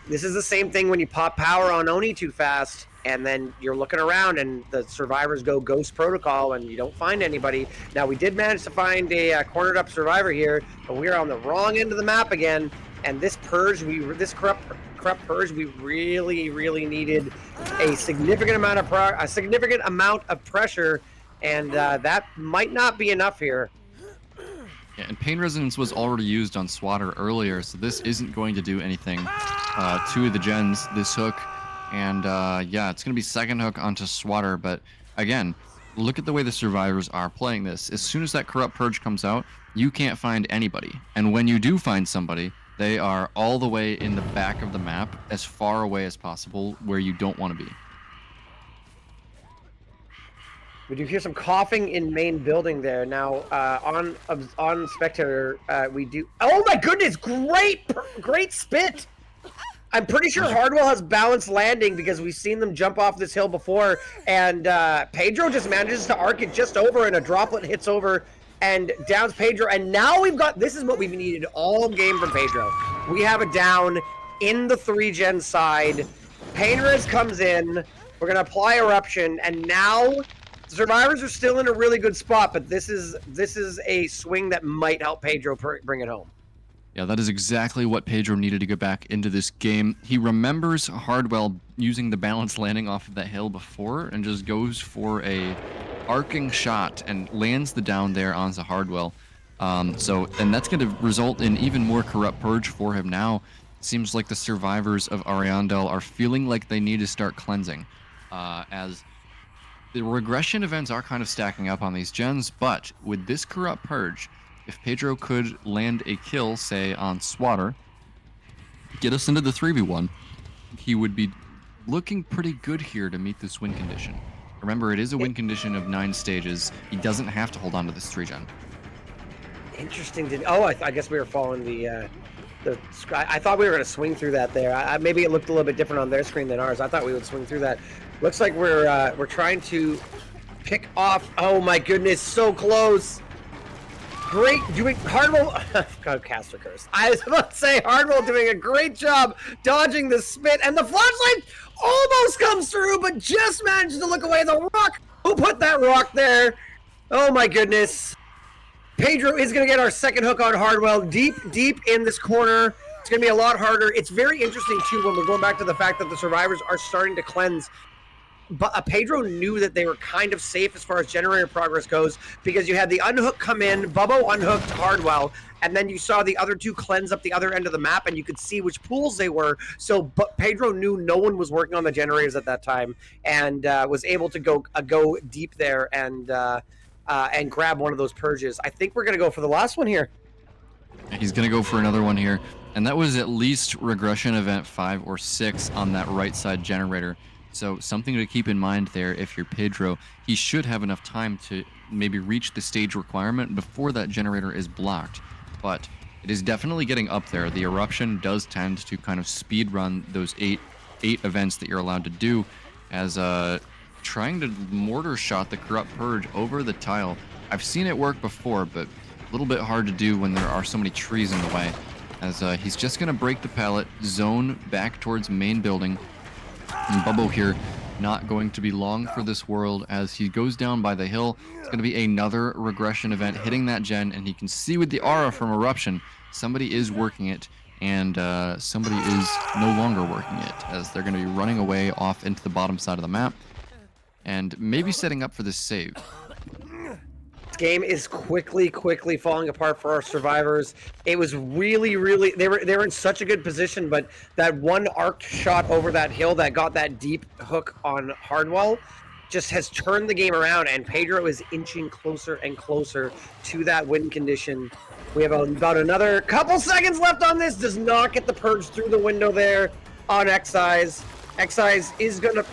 This is the same thing when you pop power on Oni too fast, and then you're looking around and the survivors go Ghost Protocol and you don't find anybody. Now, we did manage to find a cornered up survivor here, but we're on the wrong end of the map again. And this purge, this corrupt corrupt purge, we really needed a significant amount of pressure, and that might not be enough here. Yeah, and Pain Resonance was already used on Swatter earlier, so this isn't going to do anything to the gens, this hook. And yeah, it's going to be second hook onto Swatter, but again, look at the way the survivors are playing this. As soon as that Corrupt Purge comes out, you can't find anybody. And when you do find somebody, they are all the way in the back of the map, as far away as possible, where you don't want to be. We do hear some coughing in main building there. Now, on spectator, we do. Oh my goodness! Great spit. I'm pretty sure Hardwell has balanced landing because we've seen them jump off this hill before, and Pedro just manages to arc it just over, and a droplet hits over and downs Pedro. And now we've got. This is what we've needed all game from Pedro. We have a down in the 3-gen side. Painrez comes in. We're gonna apply eruption, and now. The survivors are still in a really good spot, but this is a swing that might help Pedro bring it home. Yeah, that is exactly what Pedro needed to get back into this game. He remembers Hardwell using the balance landing off of that hill before and just goes for a arcing shot and lands the down there onto Hardwell. And that's going to result in even more Corrupt Purge for him now. It seems like the survivors of Ariandel are feeling like they need to start cleansing, as the regression events are kind of stacking up on these gens, but with this Corrupt Purge, if Pedro could land a kill, say, on Swatter, get us into the 3v1, he would be looking pretty good here to meet this win condition. Remember, it is a win condition of 9 stages. He doesn't have to hold on to this 3-gen. Interesting. I guess we were following the I thought we were going to swing through that there. Maybe it looked a little bit different on their screen than ours. I thought we would swing through that. Looks like we're trying to pick off. Oh my goodness, so close. Great doing Hardwell. God, caster curse. I was about to say Hardwell doing a great job dodging the spit, and the flashlight almost comes through, but just manages to look away. The rock. Who put that rock there? Oh my goodness. Pedro is going to get our second hook on Hardwell, deep in this corner. It's going to be a lot harder. It's very interesting, too, when we're going back to the fact that the survivors are starting to cleanse. But Pedro knew that they were kind of safe as far as generator progress goes, because you had the unhook come in, Bubbo unhooked Hardwell, and then you saw the other two cleanse up the other end of the map, and you could see which pools they were. So, but Pedro knew no one was working on the generators at that time, and was able to go deep there and grab one of those purges. I think we're going to go for the last one here. He's going to go for another one here, and that was at least regression event 5 or 6 on that right side generator. So something to keep in mind there if you're Pedro. He should have enough time to maybe reach the stage requirement before that generator is blocked. But it is definitely getting up there. The eruption does tend to kind of speed run those eight events that you're allowed to do, as trying to mortar shot the Corrupt Purge over the tile. I've seen it work before, but a little bit hard to do when there are so many trees in the way. As he's just going to break the pallet, zone back towards main building. And Bubbo here not going to be long for this world as he goes down by the hill. It's going to be another regression event hitting that gen, and he can see with the aura from eruption, somebody is working it, and somebody is no longer working it, as they're going to be running away off into the bottom side of the map and maybe setting up for this save. Game is quickly falling apart for our survivors. It was really they were in such a good position, but that one arc shot over that hill that got that deep hook on Hardwell just has turned the game around, and Pedro is inching closer and closer to that win condition. We have about another couple seconds left on this. Does not get the purge through the window there on Excise. Excise is gonna,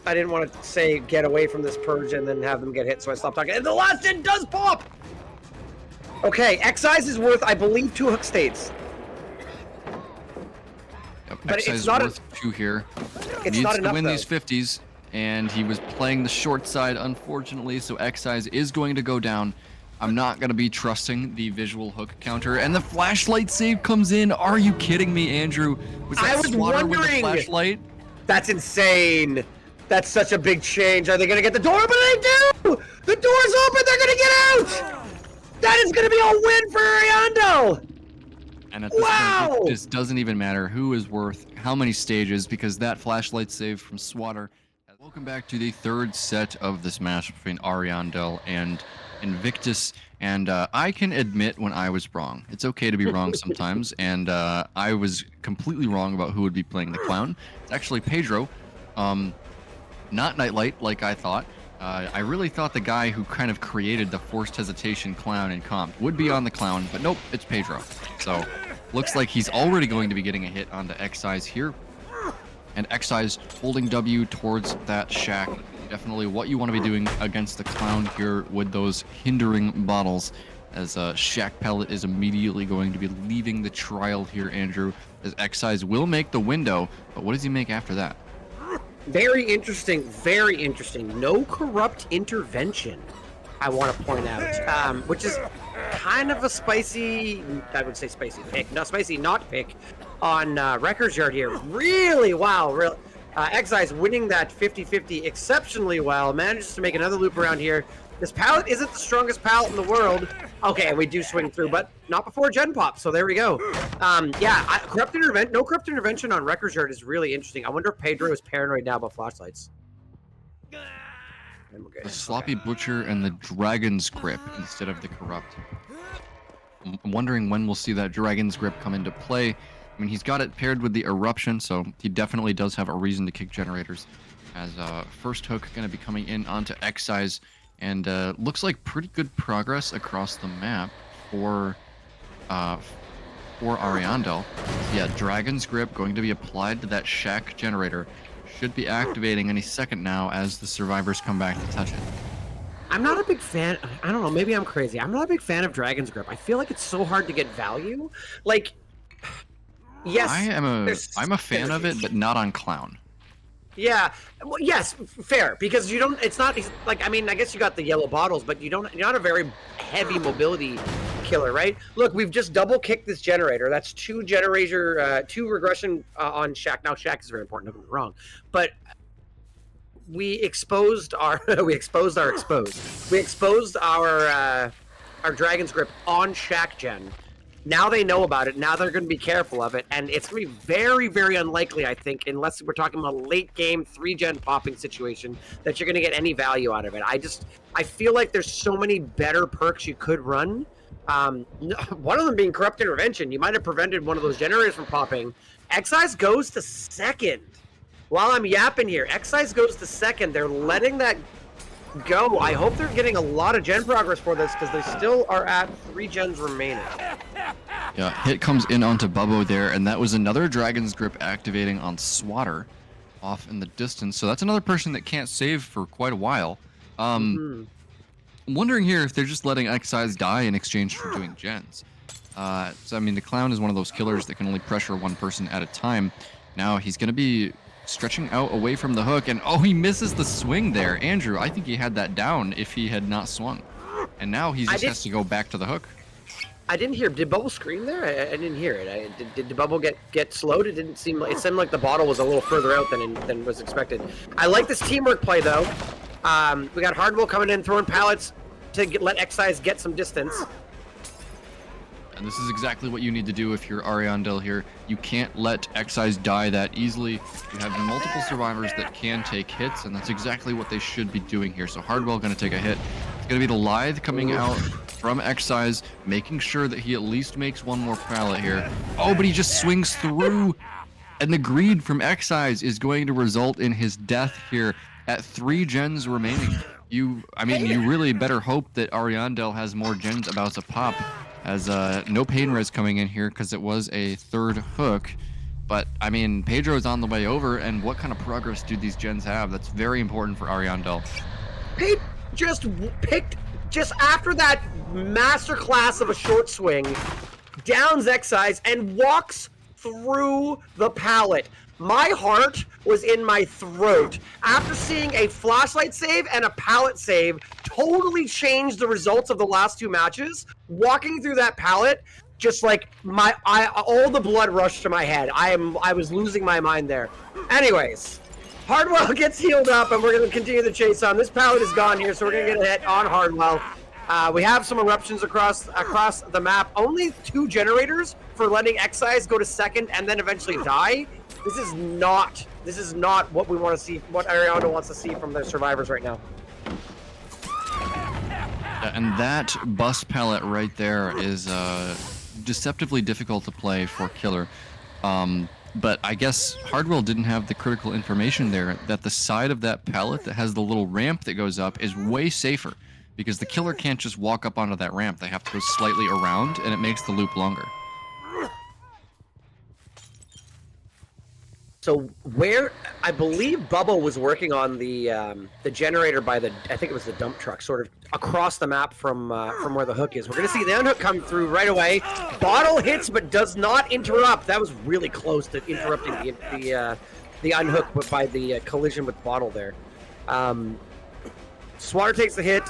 I didn't want to say get away from this purge and then have them get hit, so I stopped talking. And the last gen does pop! Okay, Excise is worth, I believe, 2 hook states. Yep, but Excise it's not worth 2 here. It's Needs not to enough, win though. these 50s, and he was playing the short side, unfortunately, so Excise is going to go down. I'm not going to be trusting the visual hook counter, and the flashlight save comes in. Are you kidding me, Andrew? Was that I was Swatter with the wondering. flashlight? That's insane. That's such a big change. Are they going to get the door? But they do! The door's open. They're going to get out! That is going to be a win for Ariandel! And at this point, it just doesn't even matter who is worth how many stages, because that flashlight save from Swatter. Welcome back to the third set of this match between Ariandel and Invictus. And I can admit when I was wrong. It's okay to be wrong sometimes. And I was completely wrong about who would be playing the Clown. It's actually Pedro, not Nightlight like I thought. I really thought the guy who kind of created the forced hesitation Clown in comp would be on the Clown, but nope, it's Pedro. So looks like he's already going to be getting a hit on the Excise here. And Excise holding W towards that shack. Definitely what you want to be doing against the Clown here with those hindering bottles, as Shack Pellet is immediately going to be leaving the trial here, Andrew, as Excise will make the window, but what does he make after that? Very interesting, very interesting. No corrupt intervention, I want to point out, which is kind of a spicy, I would say spicy pick, no, spicy not pick on Wrecker's Yard here. Really, wow, really. Excise winning that 50-50 exceptionally well, manages to make another loop around here. This pallet isn't the strongest pallet in the world. Okay, we do swing through, but not before Gen Pop, so there we go. Yeah, no corrupt intervention on Wrecker's Yard is really interesting. I wonder if Pedro is paranoid now about flashlights. The Sloppy Butcher and the Dragon's Grip instead of the Corrupt. I'm wondering when we'll see that Dragon's Grip come into play. I mean, he's got it paired with the Eruption, so he definitely does have a reason to kick generators. As first hook going to be coming in onto Excise, and looks like pretty good progress across the map for Ariandel. Yeah, Dragon's Grip going to be applied to that Shack generator. Should be activating any second now as the survivors come back to touch it. I'm not a big fan. I don't know, maybe I'm crazy. I'm not a big fan of Dragon's Grip. I feel like it's so hard to get value. Like, yes, I'm a fan of it, but not on Clown. Yeah, well, yes, fair, because you don't, it's not, like, I mean, I guess you got the yellow bottles, but you're not a very heavy mobility killer, right? Look, we've just double kicked this generator. That's two regression on Shack. Now, Shack is very important, don't get me wrong, but we exposed our, we exposed our Dragon's Grip on Shack Gen. Now they know about it. Now they're going to be careful of it. And it's going to be very, very unlikely, I think, unless we're talking about a late game 3-gen popping situation, that you're going to get any value out of it. I feel like there's so many better perks you could run. One of them being Corrupt Intervention. You might have prevented one of those generators from popping. Excise goes to second. While I'm yapping here, Excise goes to second. They're letting that go. I hope they're getting a lot of gen progress for this, because they still are at 3 gens remaining. Yeah, hit comes in onto Bubbo there, and that was another Dragon's Grip activating on Swatter off in the distance. So that's another person that can't save for quite a while. I'm wondering here if they're just letting Excise die in exchange for doing gens. So I mean, the Clown is one of those killers that can only pressure one person at a time. Now he's going to be stretching out away from the hook, and oh, he misses the swing there. Andrew, I think he had that down if he had not swung. And now he just has to go back to the hook. I didn't hear. Did Bubble scream there? I didn't hear it. Did the Bubble get slowed? It seemed like the bottle was a little further out than was expected. I like this teamwork play though. We got Hardwell coming in, throwing pallets to let Excise get some distance. And this is exactly what you need to do if you're Ariandel here. You can't let Excise die that easily. You have multiple survivors that can take hits, and that's exactly what they should be doing here. So Hardwell going to take a hit. It's going to be the Lithe coming out from Excise, making sure that he at least makes one more pallet here. Oh, but he just swings through. And the greed from Excise is going to result in his death here at 3 gens remaining. You really better hope that Ariandel has more gens about to pop. As no pain res coming in here because it was a third hook. But, I mean, Pedro's on the way over, and what kind of progress do these gens have? That's very important for Ariandel. Pedro just picked, just after that masterclass of a short swing, downs Excise and walks through the pallet. My heart was in my throat. After seeing a flashlight save and a pallet save totally change the results of the last 2 matches, walking through that pallet, just like all the blood rushed to my head. I was losing my mind there. Anyways, Hardwell gets healed up, and we're going to continue the chase on. This pallet is gone here, so we're going to get a hit on Hardwell. We have some eruptions across the map. Only 2 generators for letting Excise go to second and then eventually die. This is not what we want to see. What Ariandel wants to see from their survivors right now. And that bus pallet right there is deceptively difficult to play for Killer. But I guess Hardwell didn't have the critical information there that the side of that pallet that has the little ramp that goes up is way safer, because the Killer can't just walk up onto that ramp. They have to go slightly around, and it makes the loop longer. So where I believe Bubba was working on the generator by I think it was the dump truck, sort of across the map from where the hook is. We're gonna see the unhook come through right away. Bottle hits but does not interrupt. That was really close to interrupting the unhook by the collision with Bottle there. Swatter takes the hit,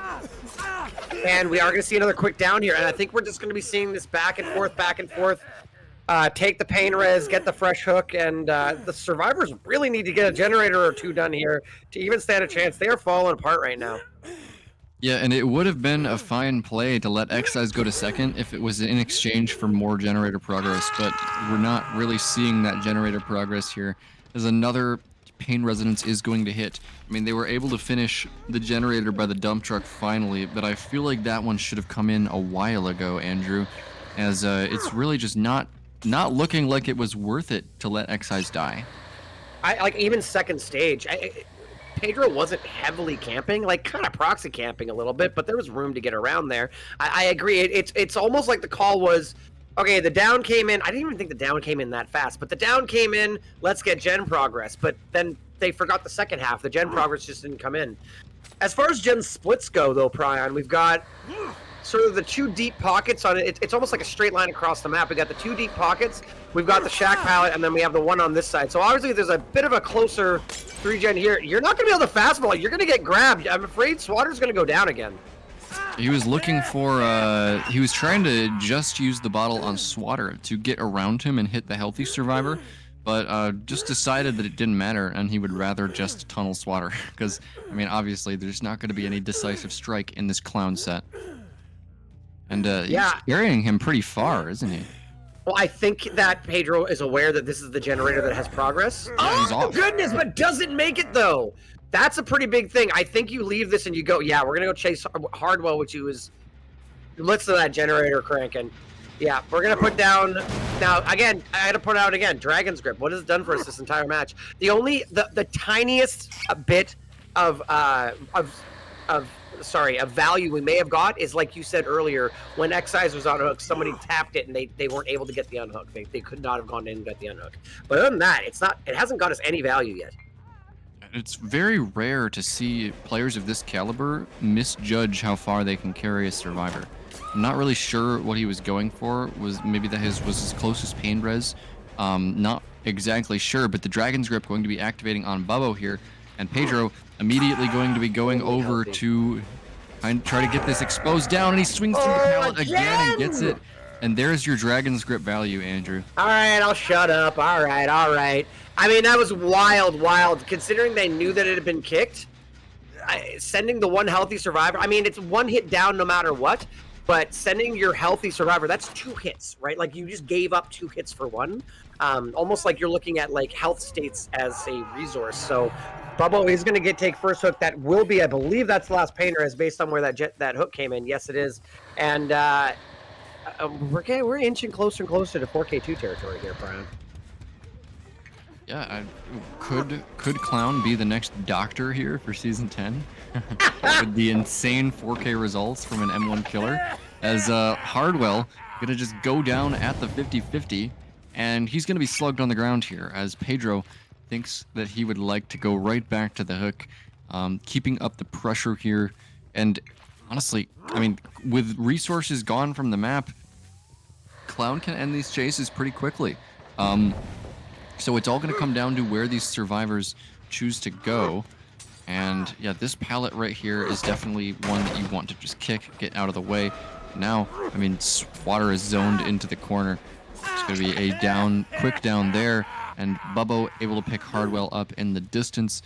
and we are gonna see another quick down here. And I think we're just gonna be seeing this back and forth. Take the pain res, get the fresh hook, and the survivors really need to get a generator or 2 done here to even stand a chance. They are falling apart right now. Yeah, and it would have been a fine play to let Excise go to second if it was in exchange for more generator progress, but we're not really seeing that generator progress here, as another pain resonance is going to hit. I mean, they were able to finish the generator by the dump truck finally, but I feel like that one should have come in a while ago, Andrew, as it's really just not looking like it was worth it to let Excise die. I like even second stage. Pedro wasn't heavily camping, like kind of proxy camping a little bit, but there was room to get around there. I agree. It's almost like the call was, okay, the down came in. I didn't even think the down came in that fast, but the down came in. Let's get gen progress. But then they forgot the second half. The gen progress just didn't come in. As far as gen splits go, though, Prion, we've got sort of the 2 deep pockets on it. It's almost like a straight line across the map. We got the 2 deep pockets. We've got the shack pallet, and then we have the one on this side. So obviously there's a bit of a closer 3-gen here. You're not going to be able to fastball. You're going to get grabbed. I'm afraid Swatter's going to go down again. He was looking for, he was trying to just use the bottle on Swatter to get around him and hit the healthy survivor, but just decided that it didn't matter, and he would rather just tunnel Swatter, because, I mean, obviously there's not going to be any decisive strike in this Clown set. And he's carrying him pretty far, isn't he? Well, I think that Pedro is aware that this is the generator that has progress. Yeah, he's oh, off. Goodness, but doesn't make it, though. That's a pretty big thing. I think you leave this and you go, yeah, we're going to go chase Hardwell, which was... Listen to that generator cranking. Yeah, we're going to put down... Now, again, I had to put out again. Dragon's Grip. What has it done for us this entire match? The tiniest bit of value we may have got is, like you said earlier, when Excise was on hook, somebody tapped it and they weren't able to get the unhook. They could not have gone in and got the unhook. But other than that, it hasn't got us any value yet. It's very rare to see players of this caliber misjudge how far they can carry a survivor. I'm not really sure what he was going for. Was maybe that was his closest pain res. Not exactly sure, but the Dragon's Grip going to be activating on Bubbo here, and Pedro immediately going to be going over to try to get this exposed down, and he swings through the pallet again and gets it. And there's your Dragon's Grip value, Andrew. All right, I'll shut up. All right. I mean, that was wild. Considering they knew that it had been kicked, sending the one healthy survivor. I mean, it's one hit down no matter what, but sending your healthy survivor, that's 2 hits, right? Like, you just gave up 2 hits for one. Almost like you're looking at, like, health states as a resource. So Bubbo is going to take first hook. That will be, I believe that's the last painter, is based on where that hook came in. Yes, it is. And we're inching closer and closer to 4K2 territory here, Brian. Yeah, could Clown be the next doctor here for Season 10? With the insane 4K results from an M1 killer, as Hardwell gonna just go down at the 50-50, and he's gonna be slugged on the ground here, as Pedro thinks that he would like to go right back to the hook, keeping up the pressure here. And honestly, I mean, with resources gone from the map, Clown can end these chases pretty quickly. So it's all going to come down to where these survivors choose to go. And yeah, this pallet right here is definitely one that you want to just kick, get out of the way. Now, I mean, Swatter is zoned into the corner. It's going to be a quick down there, and Bubbo able to pick Hardwell up in the distance.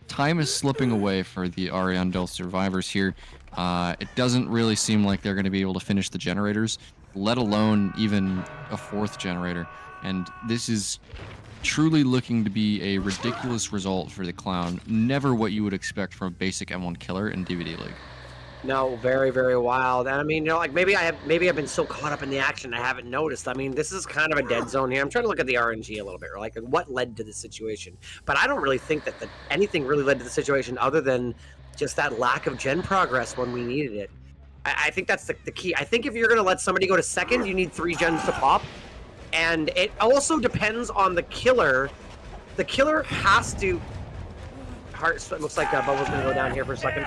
Time is slipping away for the Ariandel survivors here. It doesn't really seem like they're going to be able to finish the generators, let alone even a fourth generator. And this is truly looking to be a ridiculous result for the Clown. Never what you would expect from a basic M1 killer in DBDLeague. No, very, very wild. And I mean, like maybe I've been so caught up in the action I haven't noticed. I mean, this is kind of a dead zone here. I'm trying to look at the RNG a little bit, like what led to the situation. But I don't really think that anything really led to the situation other than just that lack of gen progress when we needed it. I think that's the key. I think if you're going to let somebody go to second, you need 3 gens to pop. And it also depends on the killer. The killer has to... It looks like Bubble's going to go down here for a second.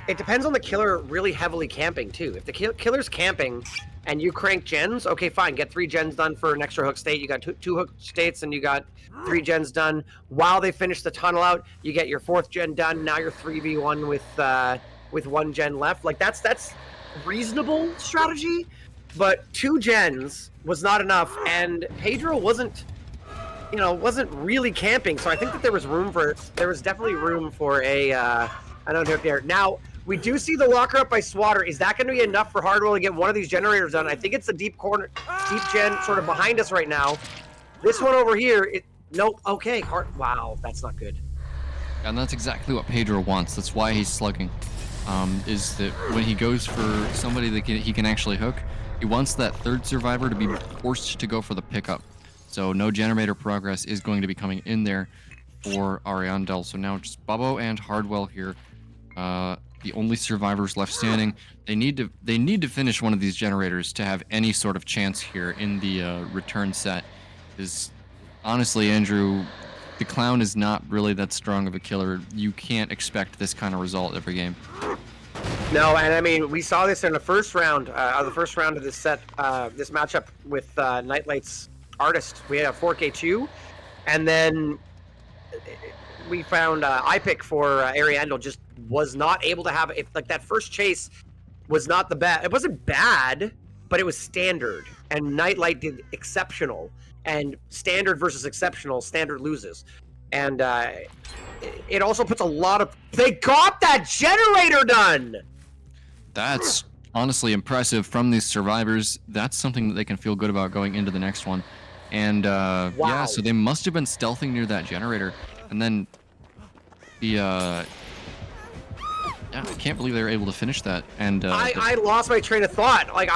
It depends on the killer really heavily camping, too. If the killer's camping and you crank gens, okay, fine. Get 3 gens done for an extra hook state. You got two hook states and you got 3 gens done. While they finish the tunnel out, you get your 4th gen done. Now you're 3v1 with 1 gen left. Like, that's reasonable strategy. But 2 gens was not enough, and Pedro wasn't really camping. So I think that there was definitely room for a another hook there. Now, we do see the locker up by Swatter. Is that going to be enough for Hardwell to get one of these generators done? I think it's the deep gen sort of behind us right now. This one over here, nope. Okay, wow, that's not good. And that's exactly what Pedro wants. That's why he's slugging. Is that when he goes for somebody that he can actually hook, he wants that 3rd survivor to be forced to go for the pickup. So no generator progress is going to be coming in there for Ariandel. So now just Bubbo and Hardwell here. The only survivors left standing. They need to finish one of these generators to have any sort of chance here in the return set. Because honestly, Andrew, the Clown is not really that strong of a killer. You can't expect this kind of result every game. No, and I mean, we saw this in the first round of this set, this matchup with Nightlight's Artist. We had a 4K2, and then we found iPick for Ariandel just was not able to have it. Like, that first chase was not the best. It wasn't bad, but it was standard, and Nightlight did exceptional. And standard versus exceptional, standard loses. And it also puts a lot of... They got that generator done! That's honestly impressive from these survivors. That's something that they can feel good about going into the next one. And wow. Yeah, so they must have been stealthing near that generator. And then the... Yeah, I can't believe they were able to finish that. And I lost my train of thought. Like,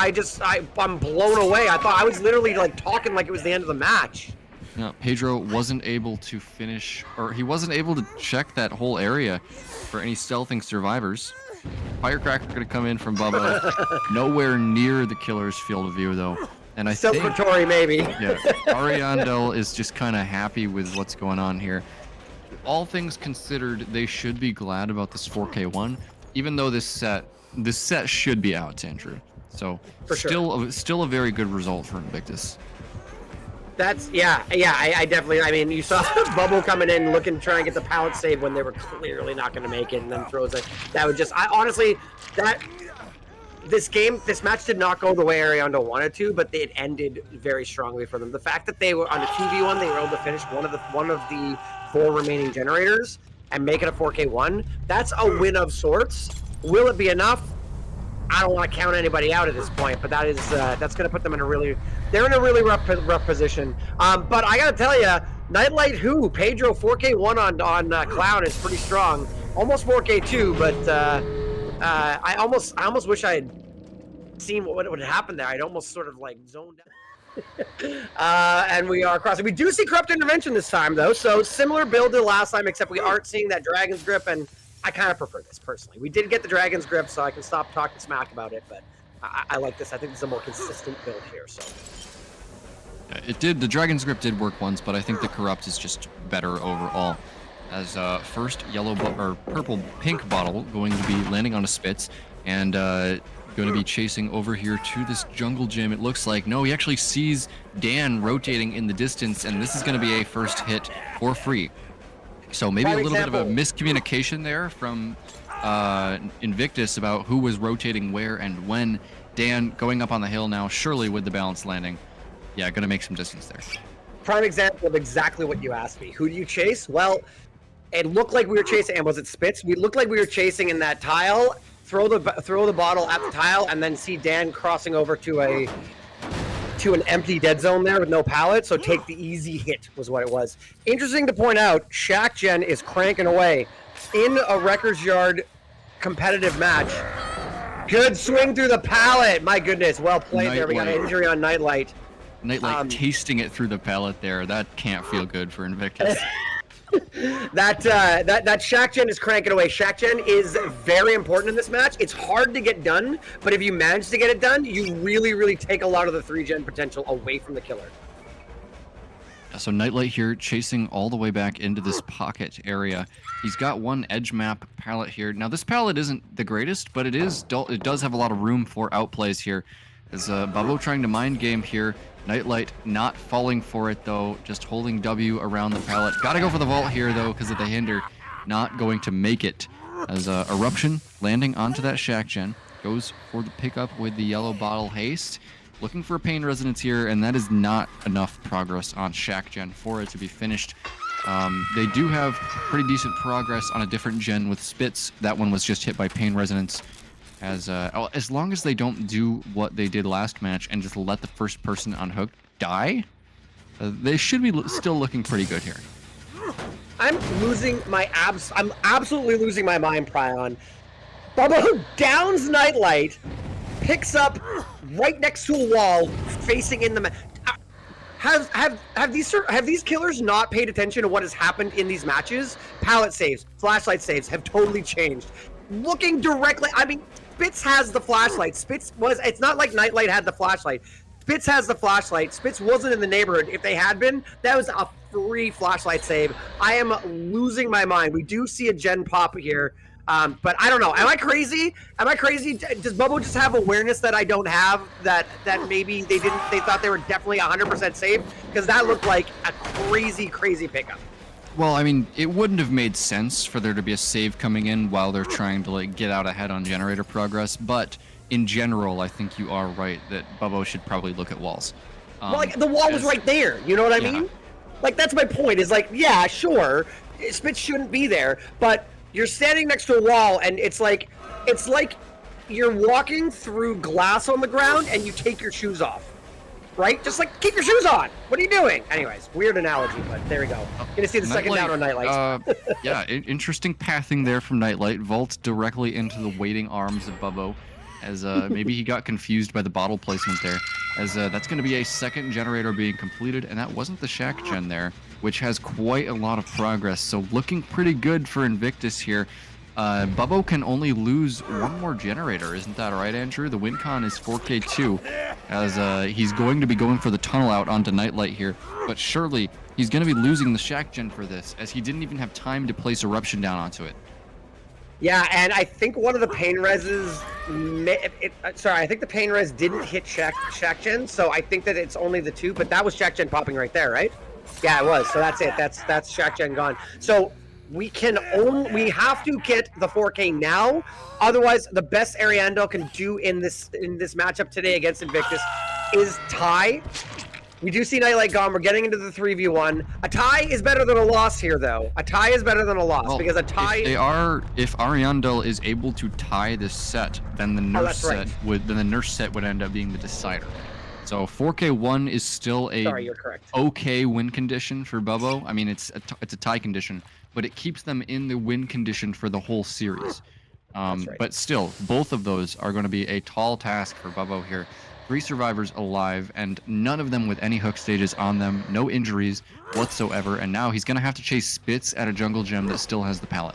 I'm blown away. I thought I was literally like talking like it was the end of the match. Yeah, Pedro wasn't able to finish, or he wasn't able to check that whole area for any stealthing survivors. Firecracker gonna come in from Bubba. Nowhere near the killer's field of view though. And I think maybe. Yeah, Ariandel is just kind of happy with what's going on here. All things considered, they should be glad about this 4K1, even though this set should be out, Andrew. So still a very good result for Invictus. That's I definitely. I mean, you saw Bubble coming in, trying to get the pallet save when they were clearly not going to make it, and then throws it. That would just. This match did not go the way Ariandel wanted to, but it ended very strongly for them. The fact that they were on a 2v1, they were able to finish one of the 4 remaining generators and make it a 4K1. That's a win of sorts. Will it be enough? I don't want to count anybody out at this point, but that's going to put them in a really rough position. But I got to tell you, Nightlight Pedro 4K1 on Clown is pretty strong. Almost 4K2, but I almost wish I had seen what would happen there. I'd almost sort of like zoned out. And we are crossing. We do see Corrupt Intervention this time, though, so similar build to last time, except we aren't seeing that Dragon's Grip, and I kind of prefer this, personally. We did get the Dragon's Grip, so I can stop talking smack about it, but I like this. I think this is a more consistent build here, so. It did. The Dragon's Grip did work once, but I think the Corrupt is just better overall. As first pink bottle going to be landing on a Spitz, and going to be chasing over here to this jungle gym. It looks like, no, he actually sees Dan rotating in the distance, and this is going to be a first hit for free. So maybe a little bit of a miscommunication there from Invictus about who was rotating where and when. Dan going up on the hill now, surely with the balance landing. Yeah, going to make some distance there. Prime example of exactly what you asked me. Who do you chase? Well, It looked like we were chasing, and was it Spitz? We looked like we were chasing in that tile, throw the bottle at the tile, and then see Dan crossing over to an empty dead zone there with no pallet, so take the easy hit was what it was. Interesting to point out, Shaq Gen is cranking away in a Wrecker's Yard competitive match. Good swing through the pallet. My goodness, well played there. We got an injury on Nightlight. Nightlight tasting it through the pallet there. That can't feel good for Invictus. that Shaq Gen is cranking away. Shaq Gen is very important in this match. It's hard to get done, but if you manage to get it done, you really, really take a lot of the 3-gen potential away from the killer. So Nightlight here chasing all the way back into this pocket area. He's got one edge map pallet here. Now this pallet isn't the greatest, but it does have a lot of room for outplays here. As Bubbo trying to mind game here. Nightlight not falling for it though, just holding W around the pallet. Gotta go for the vault here though because of the hinder. Not going to make it. As Eruption landing onto that Shaq Gen. Goes for the pickup with the yellow bottle haste. Looking for a pain resonance here, and that is not enough progress on Shaq Gen for it to be finished. They do have pretty decent progress on a different gen with Spitz. That one was just hit by pain resonance. As long as they don't do what they did last match and just let the first person on hook die, they should be still looking pretty good here. I'm absolutely losing my mind, Prion. Bubba downs Nightlight, picks up right next to a wall, facing in the. Have these killers not paid attention to what has happened in these matches? Pallet saves, flashlight saves have totally changed. Looking directly, I mean, Spitz has the flashlight. It's not like Nightlight had the flashlight. Spitz has the flashlight. Spitz wasn't in the neighborhood. If they had been, that was a free flashlight save. I am losing my mind. We do see a gen pop here. But I don't know. Am I crazy? Does Bubbo just have awareness that I don't have? That maybe they thought they were definitely 100% safe? Because that looked like a crazy pickup. Well, I mean, it wouldn't have made sense for there to be a save coming in while they're trying to like get out ahead on generator progress. But in general, I think you are right that Bubbo should probably look at walls. Well, like the wall was right there. You know what I mean? Like that's my point. Is like, yeah, sure, Spitz shouldn't be there, but you're standing next to a wall, and it's like you're walking through glass on the ground, and you take your shoes off, right? Just like keep your shoes on. What are you doing? Anyways, weird analogy, but there we go. Gonna see the second down on Nightlight. Yeah, interesting pathing there from Nightlight. Vault directly into the waiting arms of Bubbo, as maybe he got confused by the bottle placement there. As that's going to be a second generator being completed, and that wasn't the Shaq Gen there, which has quite a lot of progress. So looking pretty good for Invictus here. Bubbo can only lose one more generator, isn't that right, Andrew? The win con is 4K2, as he's going to be going for the tunnel out onto Nightlight here. But surely he's going to be losing the Shaq Gen for this, as he didn't even have time to place Eruption down onto it. Yeah, and I think one of the pain reses, I think the pain res didn't hit Shaq Gen, so I think that it's only the two, but that was Shaq Gen popping right there, right? Yeah, it was. So that's it. That's Shaq Gen gone. So we have to get the 4K now. Otherwise, the best Ariandel can do in this matchup today against Invictus is tie. We do see Nightlight gone. We're getting into the 3v1. A tie is better than a loss here, though. A tie is better than a loss because a tie. If Ariandel is able to tie this set, then the nurse set would end up being the decider. So 4K1 is still you're correct. Okay win condition for Bubbo. I mean, it's a tie condition, but it keeps them in the win condition for the whole series. Right. But still, both of those are going to be a tall task for Bubbo here. 3 survivors alive, and none of them with any hook stages on them, no injuries whatsoever, and now he's going to have to chase Spitz at a jungle gem that still has the pallet.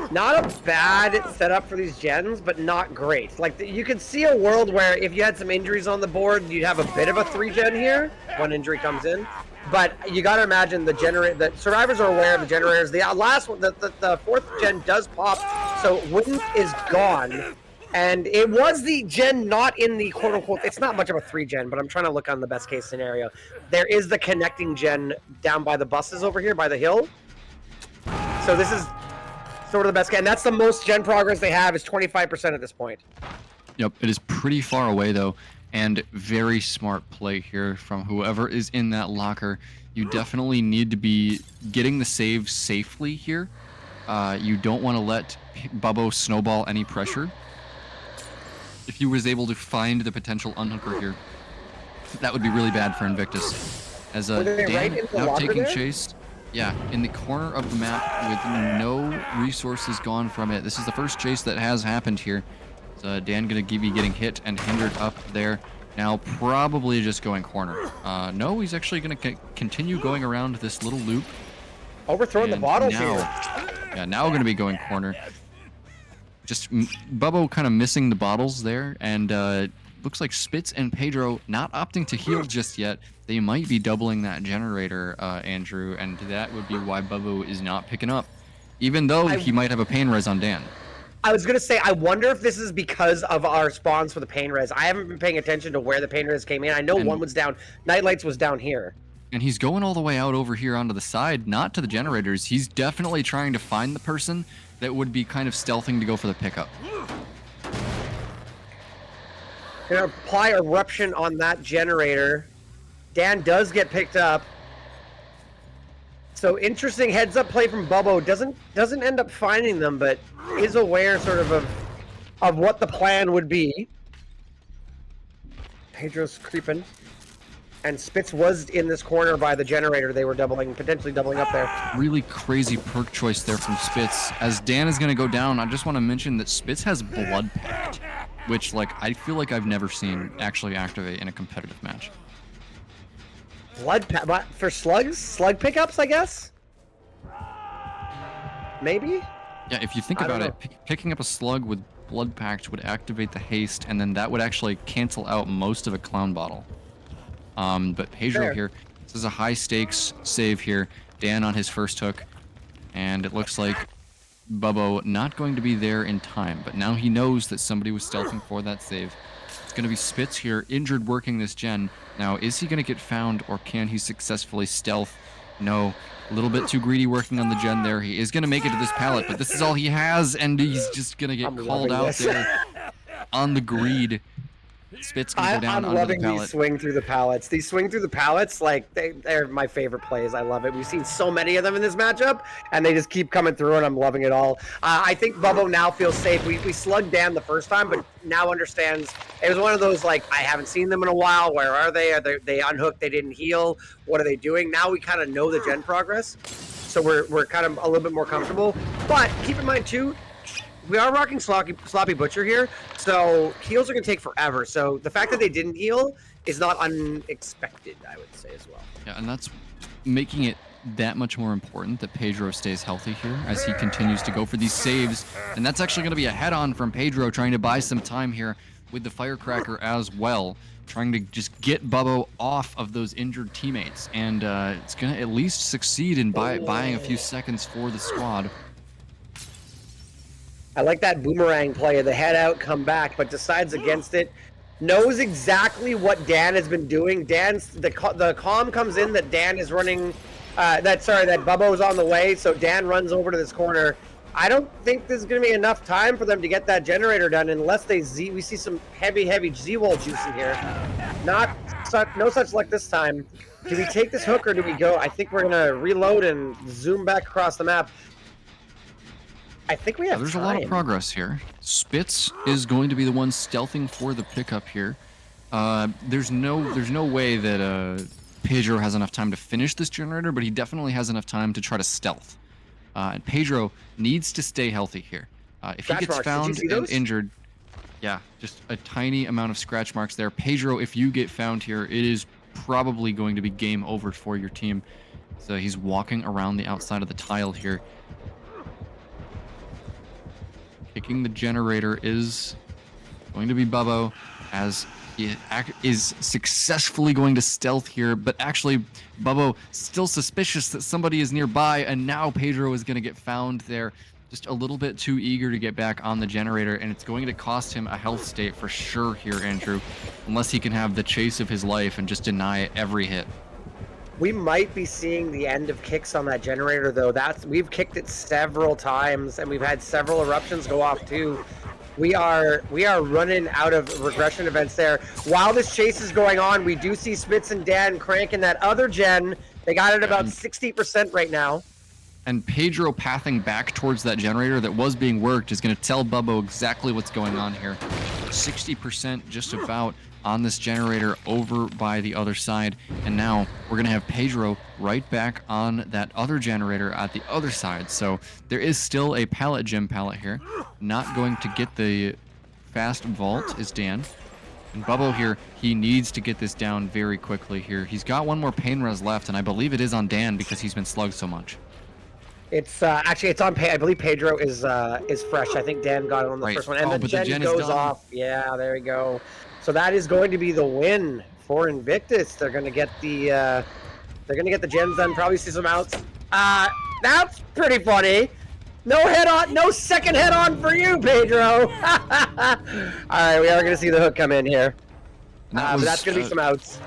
Not a bad setup for these gens, but not great. Like, you could see a world where if you had some injuries on the board, you'd have a bit of a 3-gen here. One injury comes in. But you got to imagine the survivors are aware of the generators. The last one, the 4th gen does pop, so Wooden is gone. And it was the gen not in the quote-unquote, it's not much of a 3-gen, but I'm trying to look on the best-case scenario. There is the connecting gen down by the buses over here, by the hill. So this is sort of the best gen. That's the most gen progress they have is 25% at this point. Yep, it is pretty far away, though, and very smart play here from whoever is in that locker. You definitely need to be getting the save safely here. You don't want to let Bubbo snowball any pressure. If he was able to find the potential unhooker here, that would be really bad for Invictus. As Dan now taking chase. Yeah, in the corner of the map with no resources gone from it. This is the first chase that has happened here. So Dan gonna be getting hit and hindered up there. Now probably just going corner. No, he's actually gonna continue going around this little loop. Overthrowing the bottles here. Yeah, now we're gonna be going corner. Just Bubbo kind of missing the bottles there, and looks like Spitz and Pedro not opting to heal just yet. They might be doubling that generator, Andrew, and that would be why Bubbo is not picking up, even though he might have a pain res on Dan. I was going to say, I wonder if this is because of our spawns for the pain res. I haven't been paying attention to where the pain res came in. I know one was down. Nightlights was down here. And he's going all the way out over here onto the side, not to the generators. He's definitely trying to find the person that would be kind of stealthing to go for the pickup. Gonna apply eruption on that generator. Dan does get picked up. So interesting heads up play from Bubbo. Doesn't end up finding them, but is aware sort of what the plan would be. Pedro's creeping. And Spitz was in this corner by the generator. They were potentially doubling up there. Really crazy perk choice there from Spitz. As Dan is going to go down, I just want to mention that Spitz has Blood Pact, which I feel like I've never seen actually activate in a competitive match. Blood Pact for slugs? Slug pickups, I guess? Maybe? Yeah, if you think about it, picking up a slug with Blood Pact would activate the haste, and then that would actually cancel out most of a clown bottle. But Pedro here, this is a high stakes save here. Dan on his first hook, and it looks like Bubbo not going to be there in time, but now he knows that somebody was stealthing for that save. It's going to be Spitz here, injured working this gen. Now, is he going to get found, or can he successfully stealth? No, a little bit too greedy working on the gen there. He is going to make it to this pallet, but this is all he has, and he's just going to get called out there on the greed. Spitz can go down I'm loving these swing through the pallets. These swing through the pallets, they're my favorite plays. I love it. We've seen so many of them in this matchup, and they just keep coming through, and I'm loving it all. I think Bubbo now feels safe. We slugged Dan the first time, but now understands. It was one of those, I haven't seen them in a while. Where are they? Are they unhooked? They didn't heal. What are they doing? Now we kind of know the gen progress, so we're kind of a little bit more comfortable. But keep in mind, too, we are rocking Sloppy Butcher here, so heals are going to take forever. So the fact that they didn't heal is not unexpected, I would say, as well. Yeah, and that's making it that much more important that Pedro stays healthy here as he continues to go for these saves. And that's actually going to be a head-on from Pedro, trying to buy some time here with the Firecracker as well, trying to just get Bubbo off of those injured teammates. And it's going to at least succeed in buying a few seconds for the squad. I like that boomerang play, the head out, come back, but decides against it. Knows exactly what Dan has been doing. The comm comes in that Dan is running, that Bubbo's on the way, so Dan runs over to this corner. I don't think there's going to be enough time for them to get that generator done unless we see some heavy Z-wall juice in here. No such luck this time. Do we take this hook or do we go? I think we're going to reload and zoom back across the map. I think we have There's a lot of progress here. Spitz is going to be the one stealthing for the pickup here. There's no way that Pedro has enough time to finish this generator, but he definitely has enough time to try to stealth. And Pedro needs to stay healthy here. If he gets found and injured, yeah, just a tiny amount of scratch marks there. Pedro, if you get found here, it is probably going to be game over for your team. So he's walking around the outside of the tile here. Kicking the generator is going to be Bubbo, as he is successfully going to stealth here, but actually Bubbo still suspicious that somebody is nearby, and now Pedro is going to get found there, just a little bit too eager to get back on the generator, and it's going to cost him a health state for sure here, Andrew, unless he can have the chase of his life and just deny every hit. We might be seeing the end of kicks on that generator, though. We've kicked it several times, and we've had several eruptions go off too. We are running out of regression events there. While this chase is going on, we do see Spitz and Dan cranking that other gen. They got it about 60% right now. And Pedro pathing back towards that generator that was being worked is going to tell Bubbo exactly what's going on here. 60% just about on this generator over by the other side. And now we're going to have Pedro right back on that other generator at the other side. So there is still a pallet gem pallet here. Not going to get the fast vault is Dan. And Bubbo here, he needs to get this down very quickly here. He's got one more pain res left, and I believe it is on Dan because he's been slugged so much. It's actually it's on. I believe Pedro is fresh. I think Dan got it on the first one, and the gen goes off. Yeah, there we go. So that is going to be the win for Invictus. They're going to get the gens done. Probably see some outs. That's pretty funny. No head on, no second head on for you, Pedro. All right, we are going to see the hook come in here. But that's going to be some outs.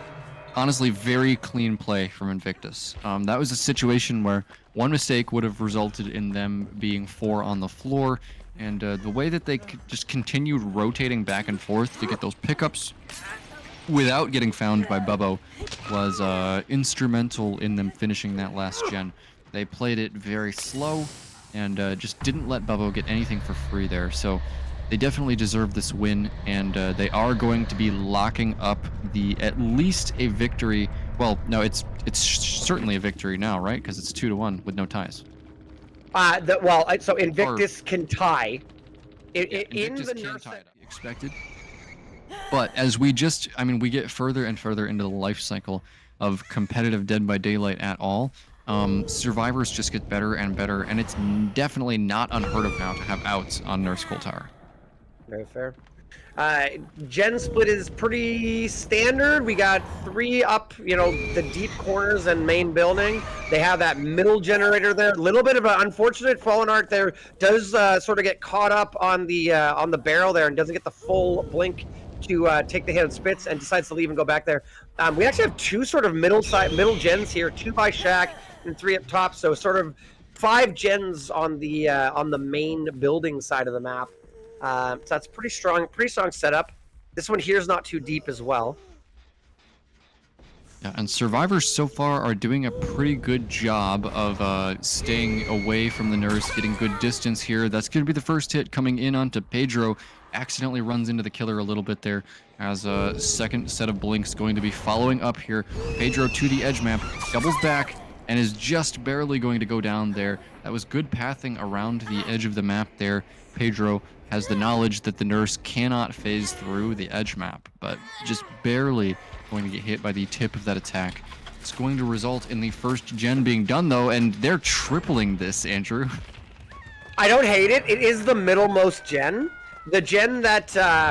Honestly, very clean play from Invictus. That was a situation where one mistake would have resulted in them being 4 on the floor, and the way that they just continued rotating back and forth to get those pickups without getting found by Bubbo was instrumental in them finishing that last gen. They played it very slow and just didn't let Bubbo get anything for free there. So they definitely deserve this win, and they are going to be locking up at least a victory. Well, no, it's certainly a victory now, right? Because it's 2-1 with no ties. So Invictus can tie. Invictus in the Nurse expected. But as we get further and further into the life cycle of competitive Dead by Daylight at all, survivors just get better and better, and it's definitely not unheard of now to have outs on Nurse Coal Tower. Very fair. Gen split is pretty standard. We got 3 up, the deep corners and main building. They have that middle generator there. A little bit of an unfortunate Fallen Art there. Does sort of get caught up on the barrel there and doesn't get the full blink to take the hit on Spitz and decides to leave and go back there. We actually have 2 sort of middle gens here, 2 by Shack and 3 up top. So sort of 5 gens on the main building side of the map. So that's pretty strong setup. This one here is not too deep as well. Yeah, and survivors so far are doing a pretty good job of staying away from the Nurse, getting good distance here. That's going to be the first hit coming in onto Pedro. Accidentally runs into the killer a little bit there, as a second set of blinks going to be following up here. Pedro to the edge map, doubles back, and is just barely going to go down there. That was good pathing around the edge of the map there. Pedro has the knowledge that the Nurse cannot phase through the edge map, but just barely going to get hit by the tip of that attack. It's going to result in the first gen being done, though, and they're tripling this, Andrew. I don't hate it. It is the middlemost gen. The gen that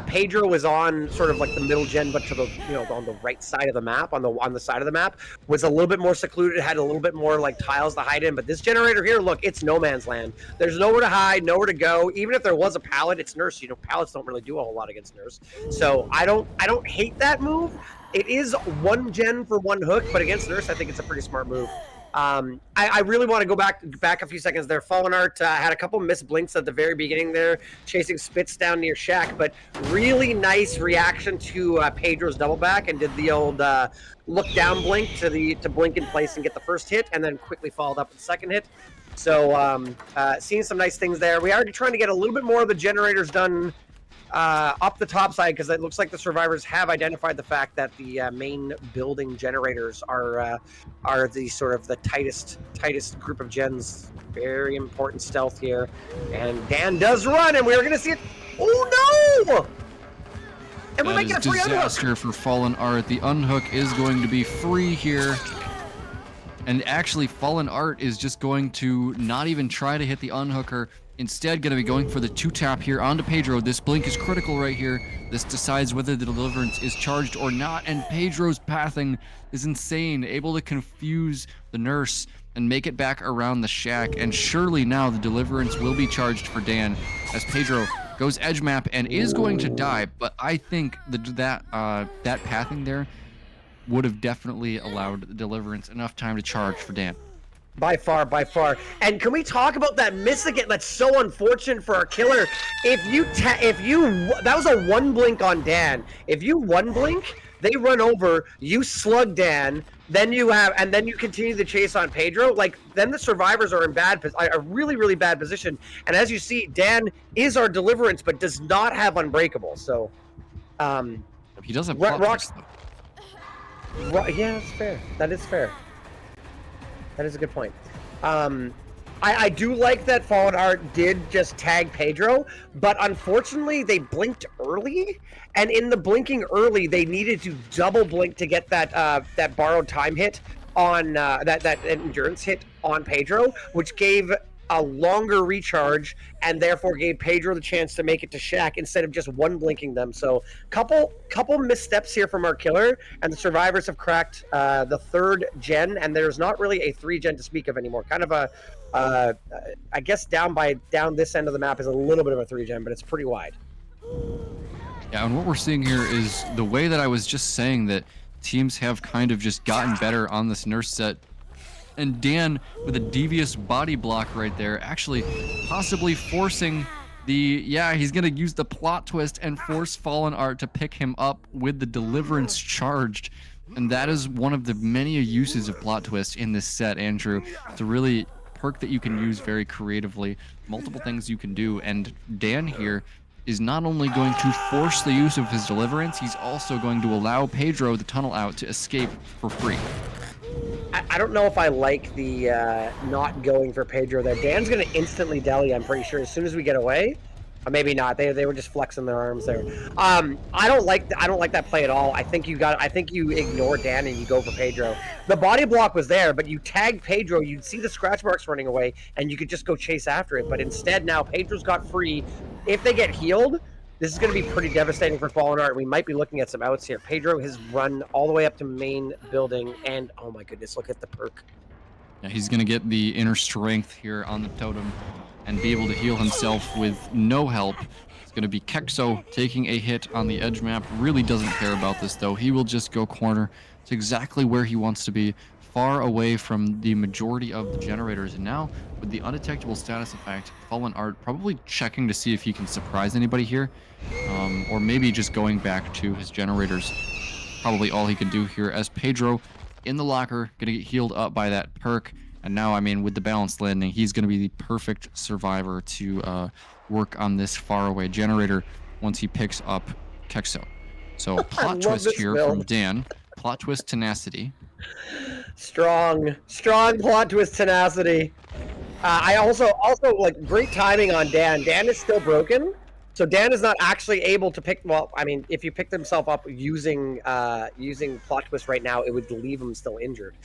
Pedro was on, sort of like the middle gen, but to the on the right side of the map, on the side of the map, was a little bit more secluded. It had a little bit more like tiles to hide in. But this generator here, look, it's no man's land. There's nowhere to hide, nowhere to go. Even if there was a pallet, it's Nurse. Pallets don't really do a whole lot against Nurse. So I don't hate that move. It is 1 gen for 1 hook, but against Nurse, I think it's a pretty smart move. I really want to go back a few seconds there. Fallen Art had a couple missed blinks at the very beginning there, chasing Spitz down near Shack, but really nice reaction to Pedro's double back, and did the old look down blink to blink in place and get the first hit, and then quickly followed up with the second hit. So seeing some nice things there. We are trying to get a little bit more of the generators done up the top side, because it looks like the survivors have identified the fact that the main building generators are the sort of the tightest group of gens. Very important stealth here, and Dan does run, and we're going to see it. Oh no! And we might get a free disaster unhook. For Fallen Art. The unhook is going to be free here. And actually, Fallen Art is just going to not even try to hit the unhooker. Instead, going to be going for the 2-tap here onto Pedro. This blink is critical right here. This decides whether the deliverance is charged or not. And Pedro's pathing is insane. Able to confuse the Nurse and make it back around the Shack. And surely now the deliverance will be charged for Dan, as Pedro goes edge map and is going to die. But I think that pathing there would have definitely allowed the deliverance enough time to charge for Dan. By far, by far. And can we talk about that miss again? That's so unfortunate for our killer. If you that was a one blink on Dan. If you one blink, they run over, you slug Dan, then you continue the chase on Pedro. Like, then the survivors are in a really, really bad position. And as you see, Dan is our deliverance, but does not have unbreakable. So, he does have plot twist, though. Yeah, that's fair. That is fair. That is a good point. I do like that Fallen Art did just tag Pedro, but unfortunately they blinked early, and in the blinking early, they needed to double blink to get that borrowed time hit on that endurance hit on Pedro, which gave a longer recharge and therefore gave Pedro the chance to make it to Shaq instead of just one blinking them. So couple missteps here from our killer, and the survivors have cracked the 3rd gen, and there's not really a 3 gen to speak of anymore. Kind of a I guess down this end of the map is a little bit of a 3 gen, but it's pretty wide. Yeah, and what we're seeing here is the way that I was just saying that teams have kind of just gotten better on this nurse set. And Dan, with a devious body block right there, actually possibly forcing he's going to use the plot twist and force Fallen Art to pick him up with the deliverance charged. And that is one of the many uses of plot twist in this set, Andrew. It's a really perk that you can use very creatively, multiple things you can do. And Dan here is not only going to force the use of his deliverance, he's also going to allow Pedro, the tunnel out, to escape for free. I don't know if I like the not going for Pedro there. Dan's going to instantly deli, I'm pretty sure, as soon as we get away. Or maybe not. They were just flexing their arms there. I don't like that play at all. I think you ignore Dan and you go for Pedro. The body block was there, but you tag Pedro, you'd see the scratch marks running away, and you could just go chase after it. But instead now Pedro's got free. If they get healed, this is going to be pretty devastating for Fallen Art. We might be looking at some outs here. Pedro has run all the way up to main building, and oh my goodness, look at the perk. Yeah, he's going to get the inner strength here on the totem and be able to heal himself with no help. It's going to be Kexo taking a hit on the edge map. Really doesn't care about this, though. He will just go corner. It's exactly where he wants to be, far away from the majority of the generators. And now, with the undetectable status effect, Fallen Art probably checking to see if he can surprise anybody here, or maybe just going back to his generators. Probably all he can do here, as Pedro in the locker, gonna get healed up by that perk. And now, I mean, with the balanced landing, he's gonna be the perfect survivor to work on this faraway generator once he picks up Kexo. So plot twist here from Dan. Plot twist tenacity. Strong plot twist tenacity. I also like great timing on Dan. Dan is still broken, so Dan is not actually able to pick. Well, I mean, if you picked himself up using plot twist right now, it would leave him still injured.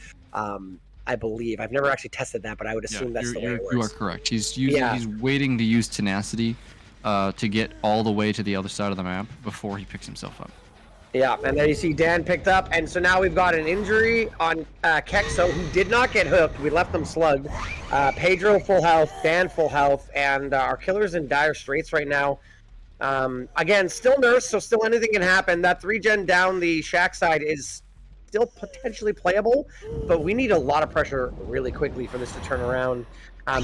I believe. I've never actually tested that, but I would assume that's the way it works. You are correct. He's waiting to use tenacity to get all the way to the other side of the map before he picks himself up. Yeah, and then you see Dan picked up, and so now we've got an injury on Kexo, who did not get hooked. We left them slugged. Pedro full health, Dan full health, and our killer's in dire straits right now. Again, still nurse, so still anything can happen. That 3-gen down the Shack side is still potentially playable, but we need a lot of pressure really quickly for this to turn around.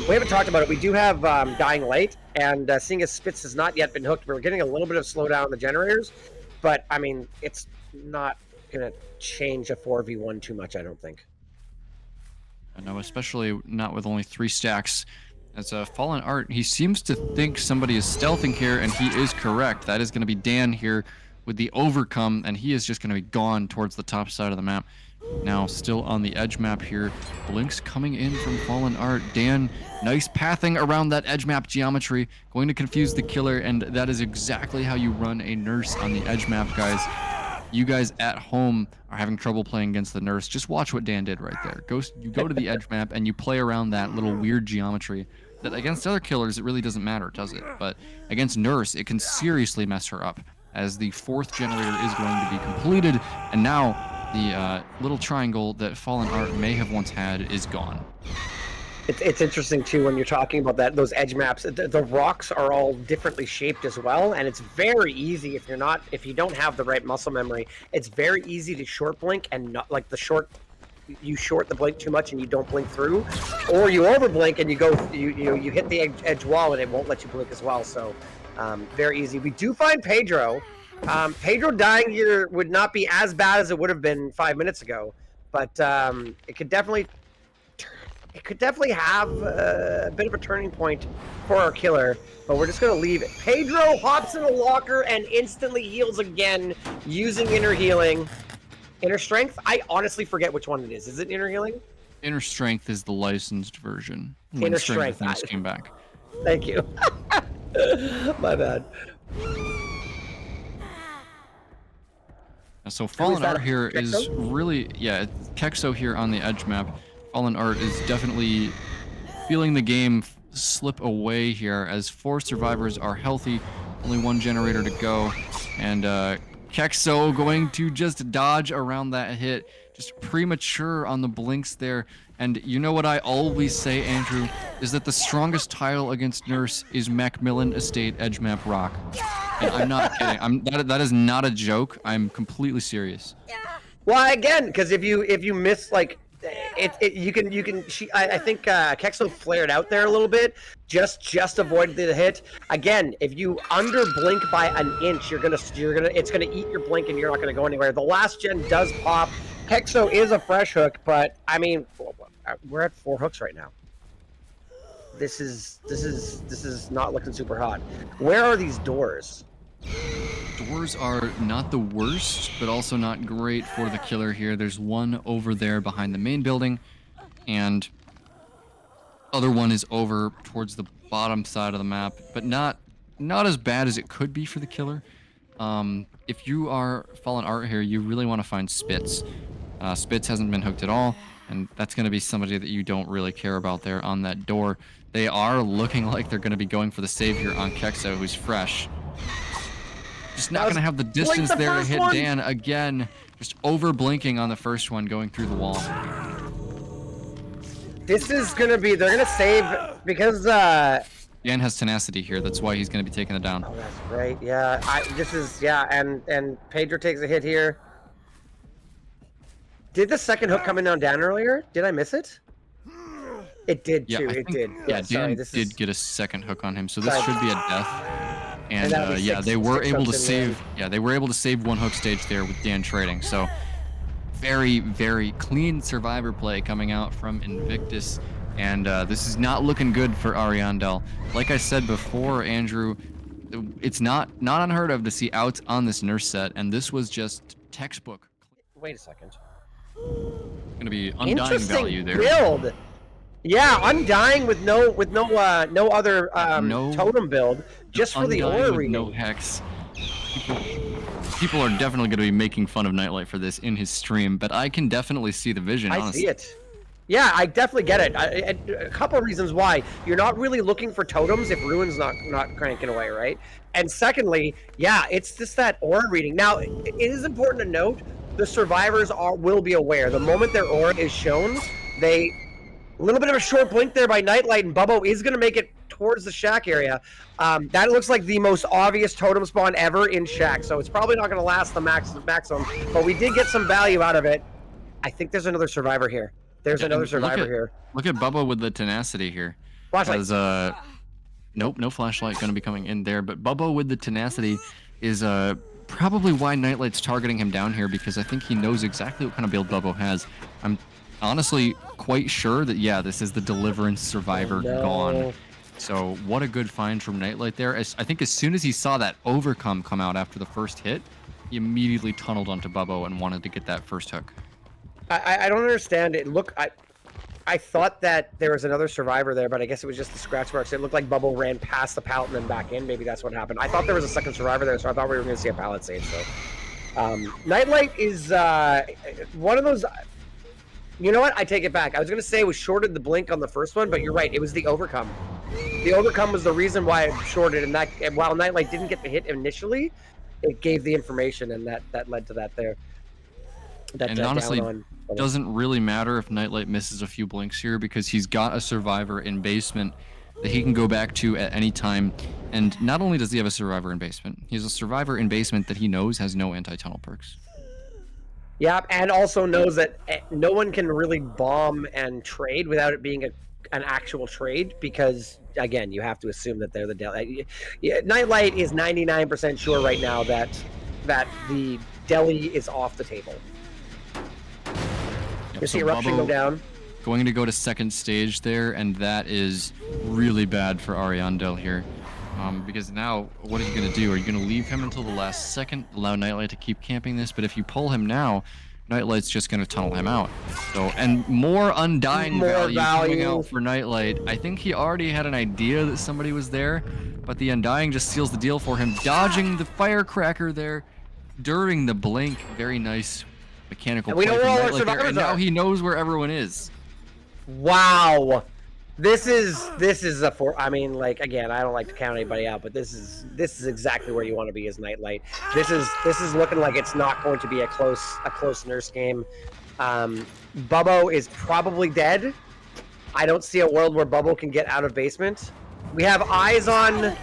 We haven't talked about it. We do have Dying Light, and seeing as Spitz has not yet been hooked, we're getting a little bit of slowdown on the generators. But, I mean, it's not going to change a 4v1 too much, I don't think. No, especially not with only 3 stacks. As a Fallen Art, he seems to think somebody is stealthing here, and he is correct. That is going to be Dan here with the overcome, and he is just going to be gone towards the top side of the map. Now, still on the edge map here. Blinks coming in from Fallen Art. Dan, nice pathing around that edge map geometry. Going to confuse the killer, and that is exactly how you run a nurse on the edge map, guys. You guys at home are having trouble playing against the nurse. Just watch what Dan did right there. You go to the edge map, and you play around that little weird geometry. That against other killers, it really doesn't matter, does it? But against nurse, it can seriously mess her up, as the 4th generator is going to be completed, and now the little triangle that Fallen Art may have once had is gone. It's interesting too when you're talking about those edge maps. The rocks are all differently shaped as well, and it's very easy if you don't have the right muscle memory. It's very easy to short blink and not like the short you short the blink too much and you don't blink through, or you over blink and you hit the edge wall and it won't let you blink as well. So very easy. We do find Pedro. Pedro dying here would not be as bad as it would have been 5 minutes ago, but it could definitely have a bit of a turning point for our killer. But we're just going to leave it. Pedro hops in a locker and instantly heals again using inner healing. Inner strength? I honestly forget which one it is. Is it inner healing? Inner strength is the licensed version. Inner strength. Just came back. Thank you. My bad. So Fallen Art here is really, yeah, Kexo here on the edge map. Fallen Art is definitely feeling the game slip away here as 4 survivors are healthy, only 1 generator to go, and Kexo going to just dodge around that hit, just premature on the blinks there. And you know what I always say, Andrew, is that the strongest tile against Nurse is Macmillan Estate edge map rock. And I'm not kidding. That is not a joke. I'm completely serious. Well, again, because if you miss like I think Kexo flared out there a little bit, just avoided the hit. Again, if you under blink by an inch, it's gonna eat your blink and you're not gonna go anywhere. The last gen does pop. Kexo is a fresh hook, but I mean, we're at 4 hooks right now. This is not looking super hot. Where are these doors? Doors are not the worst, but also not great for the killer here. There's one over there behind the main building, and other one is over towards the bottom side of the map, but not as bad as it could be for the killer. If you are Fallen Art here, you really want to find Spitz. Spitz hasn't been hooked at all, and that's going to be somebody that you don't really care about there on that door. They are looking like they're going to be going for the save here on Kexo, who's fresh. Just not going to have the distance there to hit Dan again. Just over blinking on the first one, going through the wall. This is going to be, they're going to save because Dan has tenacity here. That's why he's going to be taking it down. Oh, that's right. Yeah, and Pedro takes a hit here. Did the second hook coming down Dan earlier? Did I miss it? It did too. It did. Yeah, Dan did get a second hook on him, so this should be a death. And yeah, they were able to save. Yeah, they were able to save 1 hook stage there with Dan trading. So very, very clean survivor play coming out from Invictus, and this is not looking good for Ariandel. Like I said before, Andrew, it's not unheard of to see outs on this Nurse set, and this was just textbook. Wait a second. Gonna be undying value there. Build. Yeah, undying with no other totem build, just for the aura reading. No hex. People are definitely going to be making fun of Nightlight for this in his stream, but I can definitely see the vision. Honestly. See it. Yeah, I definitely get it. A couple of reasons why. You're not really looking for totems if Ruin's not cranking away, right? And secondly, yeah, it's just that aura reading. Now, it is important to note the survivors will be aware. The moment their aura is shown, a little bit of a short blink there by Nightlight, and Bubbo is going to make it towards the shack area. That looks like the most obvious totem spawn ever in shack, so it's probably not going to last the maximum, but we did get some value out of it. I think there's another survivor here. There's another survivor here. Look at Bubba with the tenacity here. Flashlight. Nope, no flashlight going to be coming in there, but Bubba with the tenacity is probably why Nightlight's targeting him down here, because I think he knows exactly what kind of build Bubba has. I'm honestly quite sure that, yeah, this is the Deliverance survivor gone. So what a good find from Nightlight there. I think as soon as he saw that overcome come out after the first hit, he immediately tunneled onto Bubbo and wanted to get that first hook. I don't understand it. Look, I thought that there was another survivor there, but I guess it was just the scratch marks. It looked like Bubbo ran past the pallet and then back in. Maybe that's what happened. I thought there was a second survivor there, so I thought we were going to see a pallet save. So Nightlight is one of those... You know what? I take it back. I was going to say it was shorted the blink on the first one, but you're right. It was the overcome. The overcome was the reason why it shorted, and while Nightlight didn't get the hit initially, it gave the information, and that led to that there. And honestly, doesn't really matter if Nightlight misses a few blinks here, because he's got a survivor in basement that he can go back to at any time. And not only does he have a survivor in basement, he has a survivor in basement that he knows has no anti-tunnel perks. Yeah, and also knows that no one can really bomb and trade without it being an actual trade because, again, you have to assume that they're the deli. Nightlight is 99% sure right now that the deli is off the table. Yep, You see Eruption go down. Going to go to second stage there, and that is really bad for Ariandel here. Because now, what are you going to do? Are you going to leave him until the last second, allow Nightlight to keep camping this? But if you pull him now, Nightlight's just going to tunnel him out. So, and more undying value coming out for Nightlight. I think he already had an idea that somebody was there, but the undying just seals the deal for him, dodging the firecracker there during the blink. Very nice mechanical play from Nightlight there, and now he knows where everyone is. Wow. This is a I mean, like, again, I don't like to count anybody out, but this is exactly where you want to be as Nightlight. This is looking like it's not going to be a close nurse game. Bubbo is probably dead. I don't see a world where Bubbo can get out of basement. We have eyes on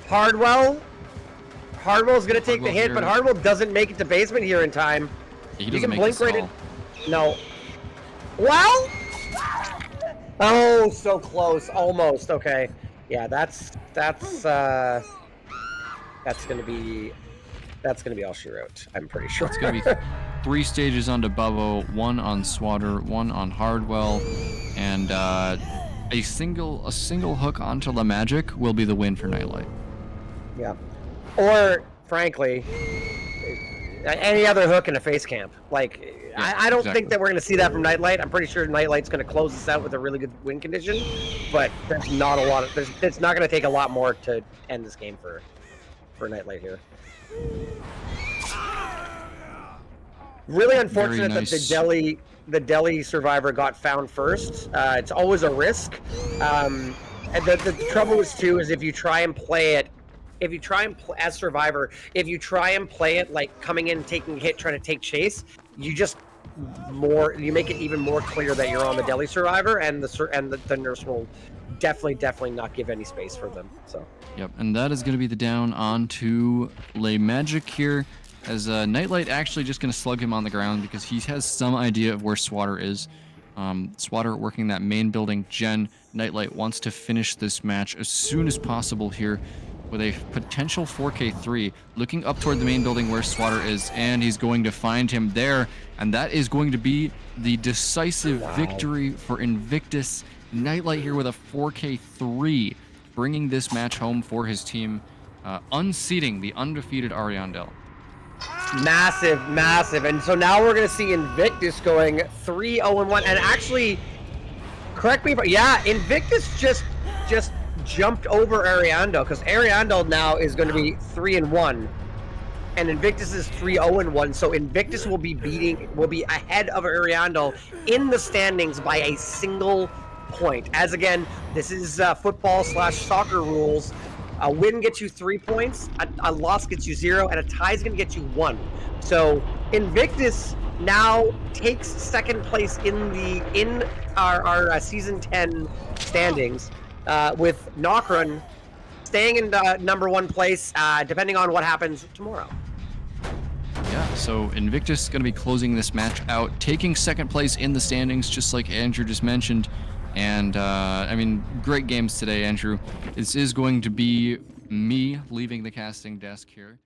Hardwell. Hardwell's gonna take the hit, but Hardwell doesn't make it to basement here in time. He doesn't make blink right in. No. Well. Oh, so close, almost. Okay, yeah, that's gonna be all she wrote. I'm pretty sure. It's gonna be 3 stages onto Bubbo, 1 on Swatter, 1 on Hardwell, and a single hook onto La Magic will be the win for Nightlight. Yeah, or frankly, any other hook in a face camp. Like, yeah, I don't think that we're going to see that from Nightlight. I'm pretty sure Nightlight's going to close this out with a really good win condition, but there's not a lot of. It's not going to take a lot more to end this game for Nightlight here. Really unfortunate that the deli survivor got found first. It's always a risk. And the trouble is too is if you try and play it. As Survivor, if you try and play it like coming in, taking a hit, trying to take chase, you make it even more clear that you're on the deli survivor, and the nurse will definitely not give any space for them. So. Yep, and that is going to be the down onto Le Magic here, as Nightlight actually just going to slug him on the ground because he has some idea of where Swatter is. Swatter working that main building gen. Nightlight wants to finish this match as soon as possible here, with a potential 4K3, looking up toward the main building where Swatter is, and he's going to find him there, and that is going to be the decisive victory for Invictus. Nightlight here with a 4K3, bringing this match home for his team, unseating the undefeated Ariandel. Massive, and so now we're going to see Invictus going 3-0-1, and actually, correct me if Invictus just jumped over Ariandel, because Ariandel now is going to be 3-1, and Invictus is 3-0-1. So Invictus will be ahead of Ariandel in the standings by a single point. As again, this is football/soccer rules. A win gets you 3 points, a loss gets you 0, and a tie is going to get you 1. So Invictus now takes second place in our season 10 standings. With Nockrun staying in the #1 place, depending on what happens tomorrow. Yeah, so Invictus is going to be closing this match out, taking second place in the standings, just like Andrew just mentioned. And, I mean, great games today, Andrew. This is going to be me leaving the casting desk here.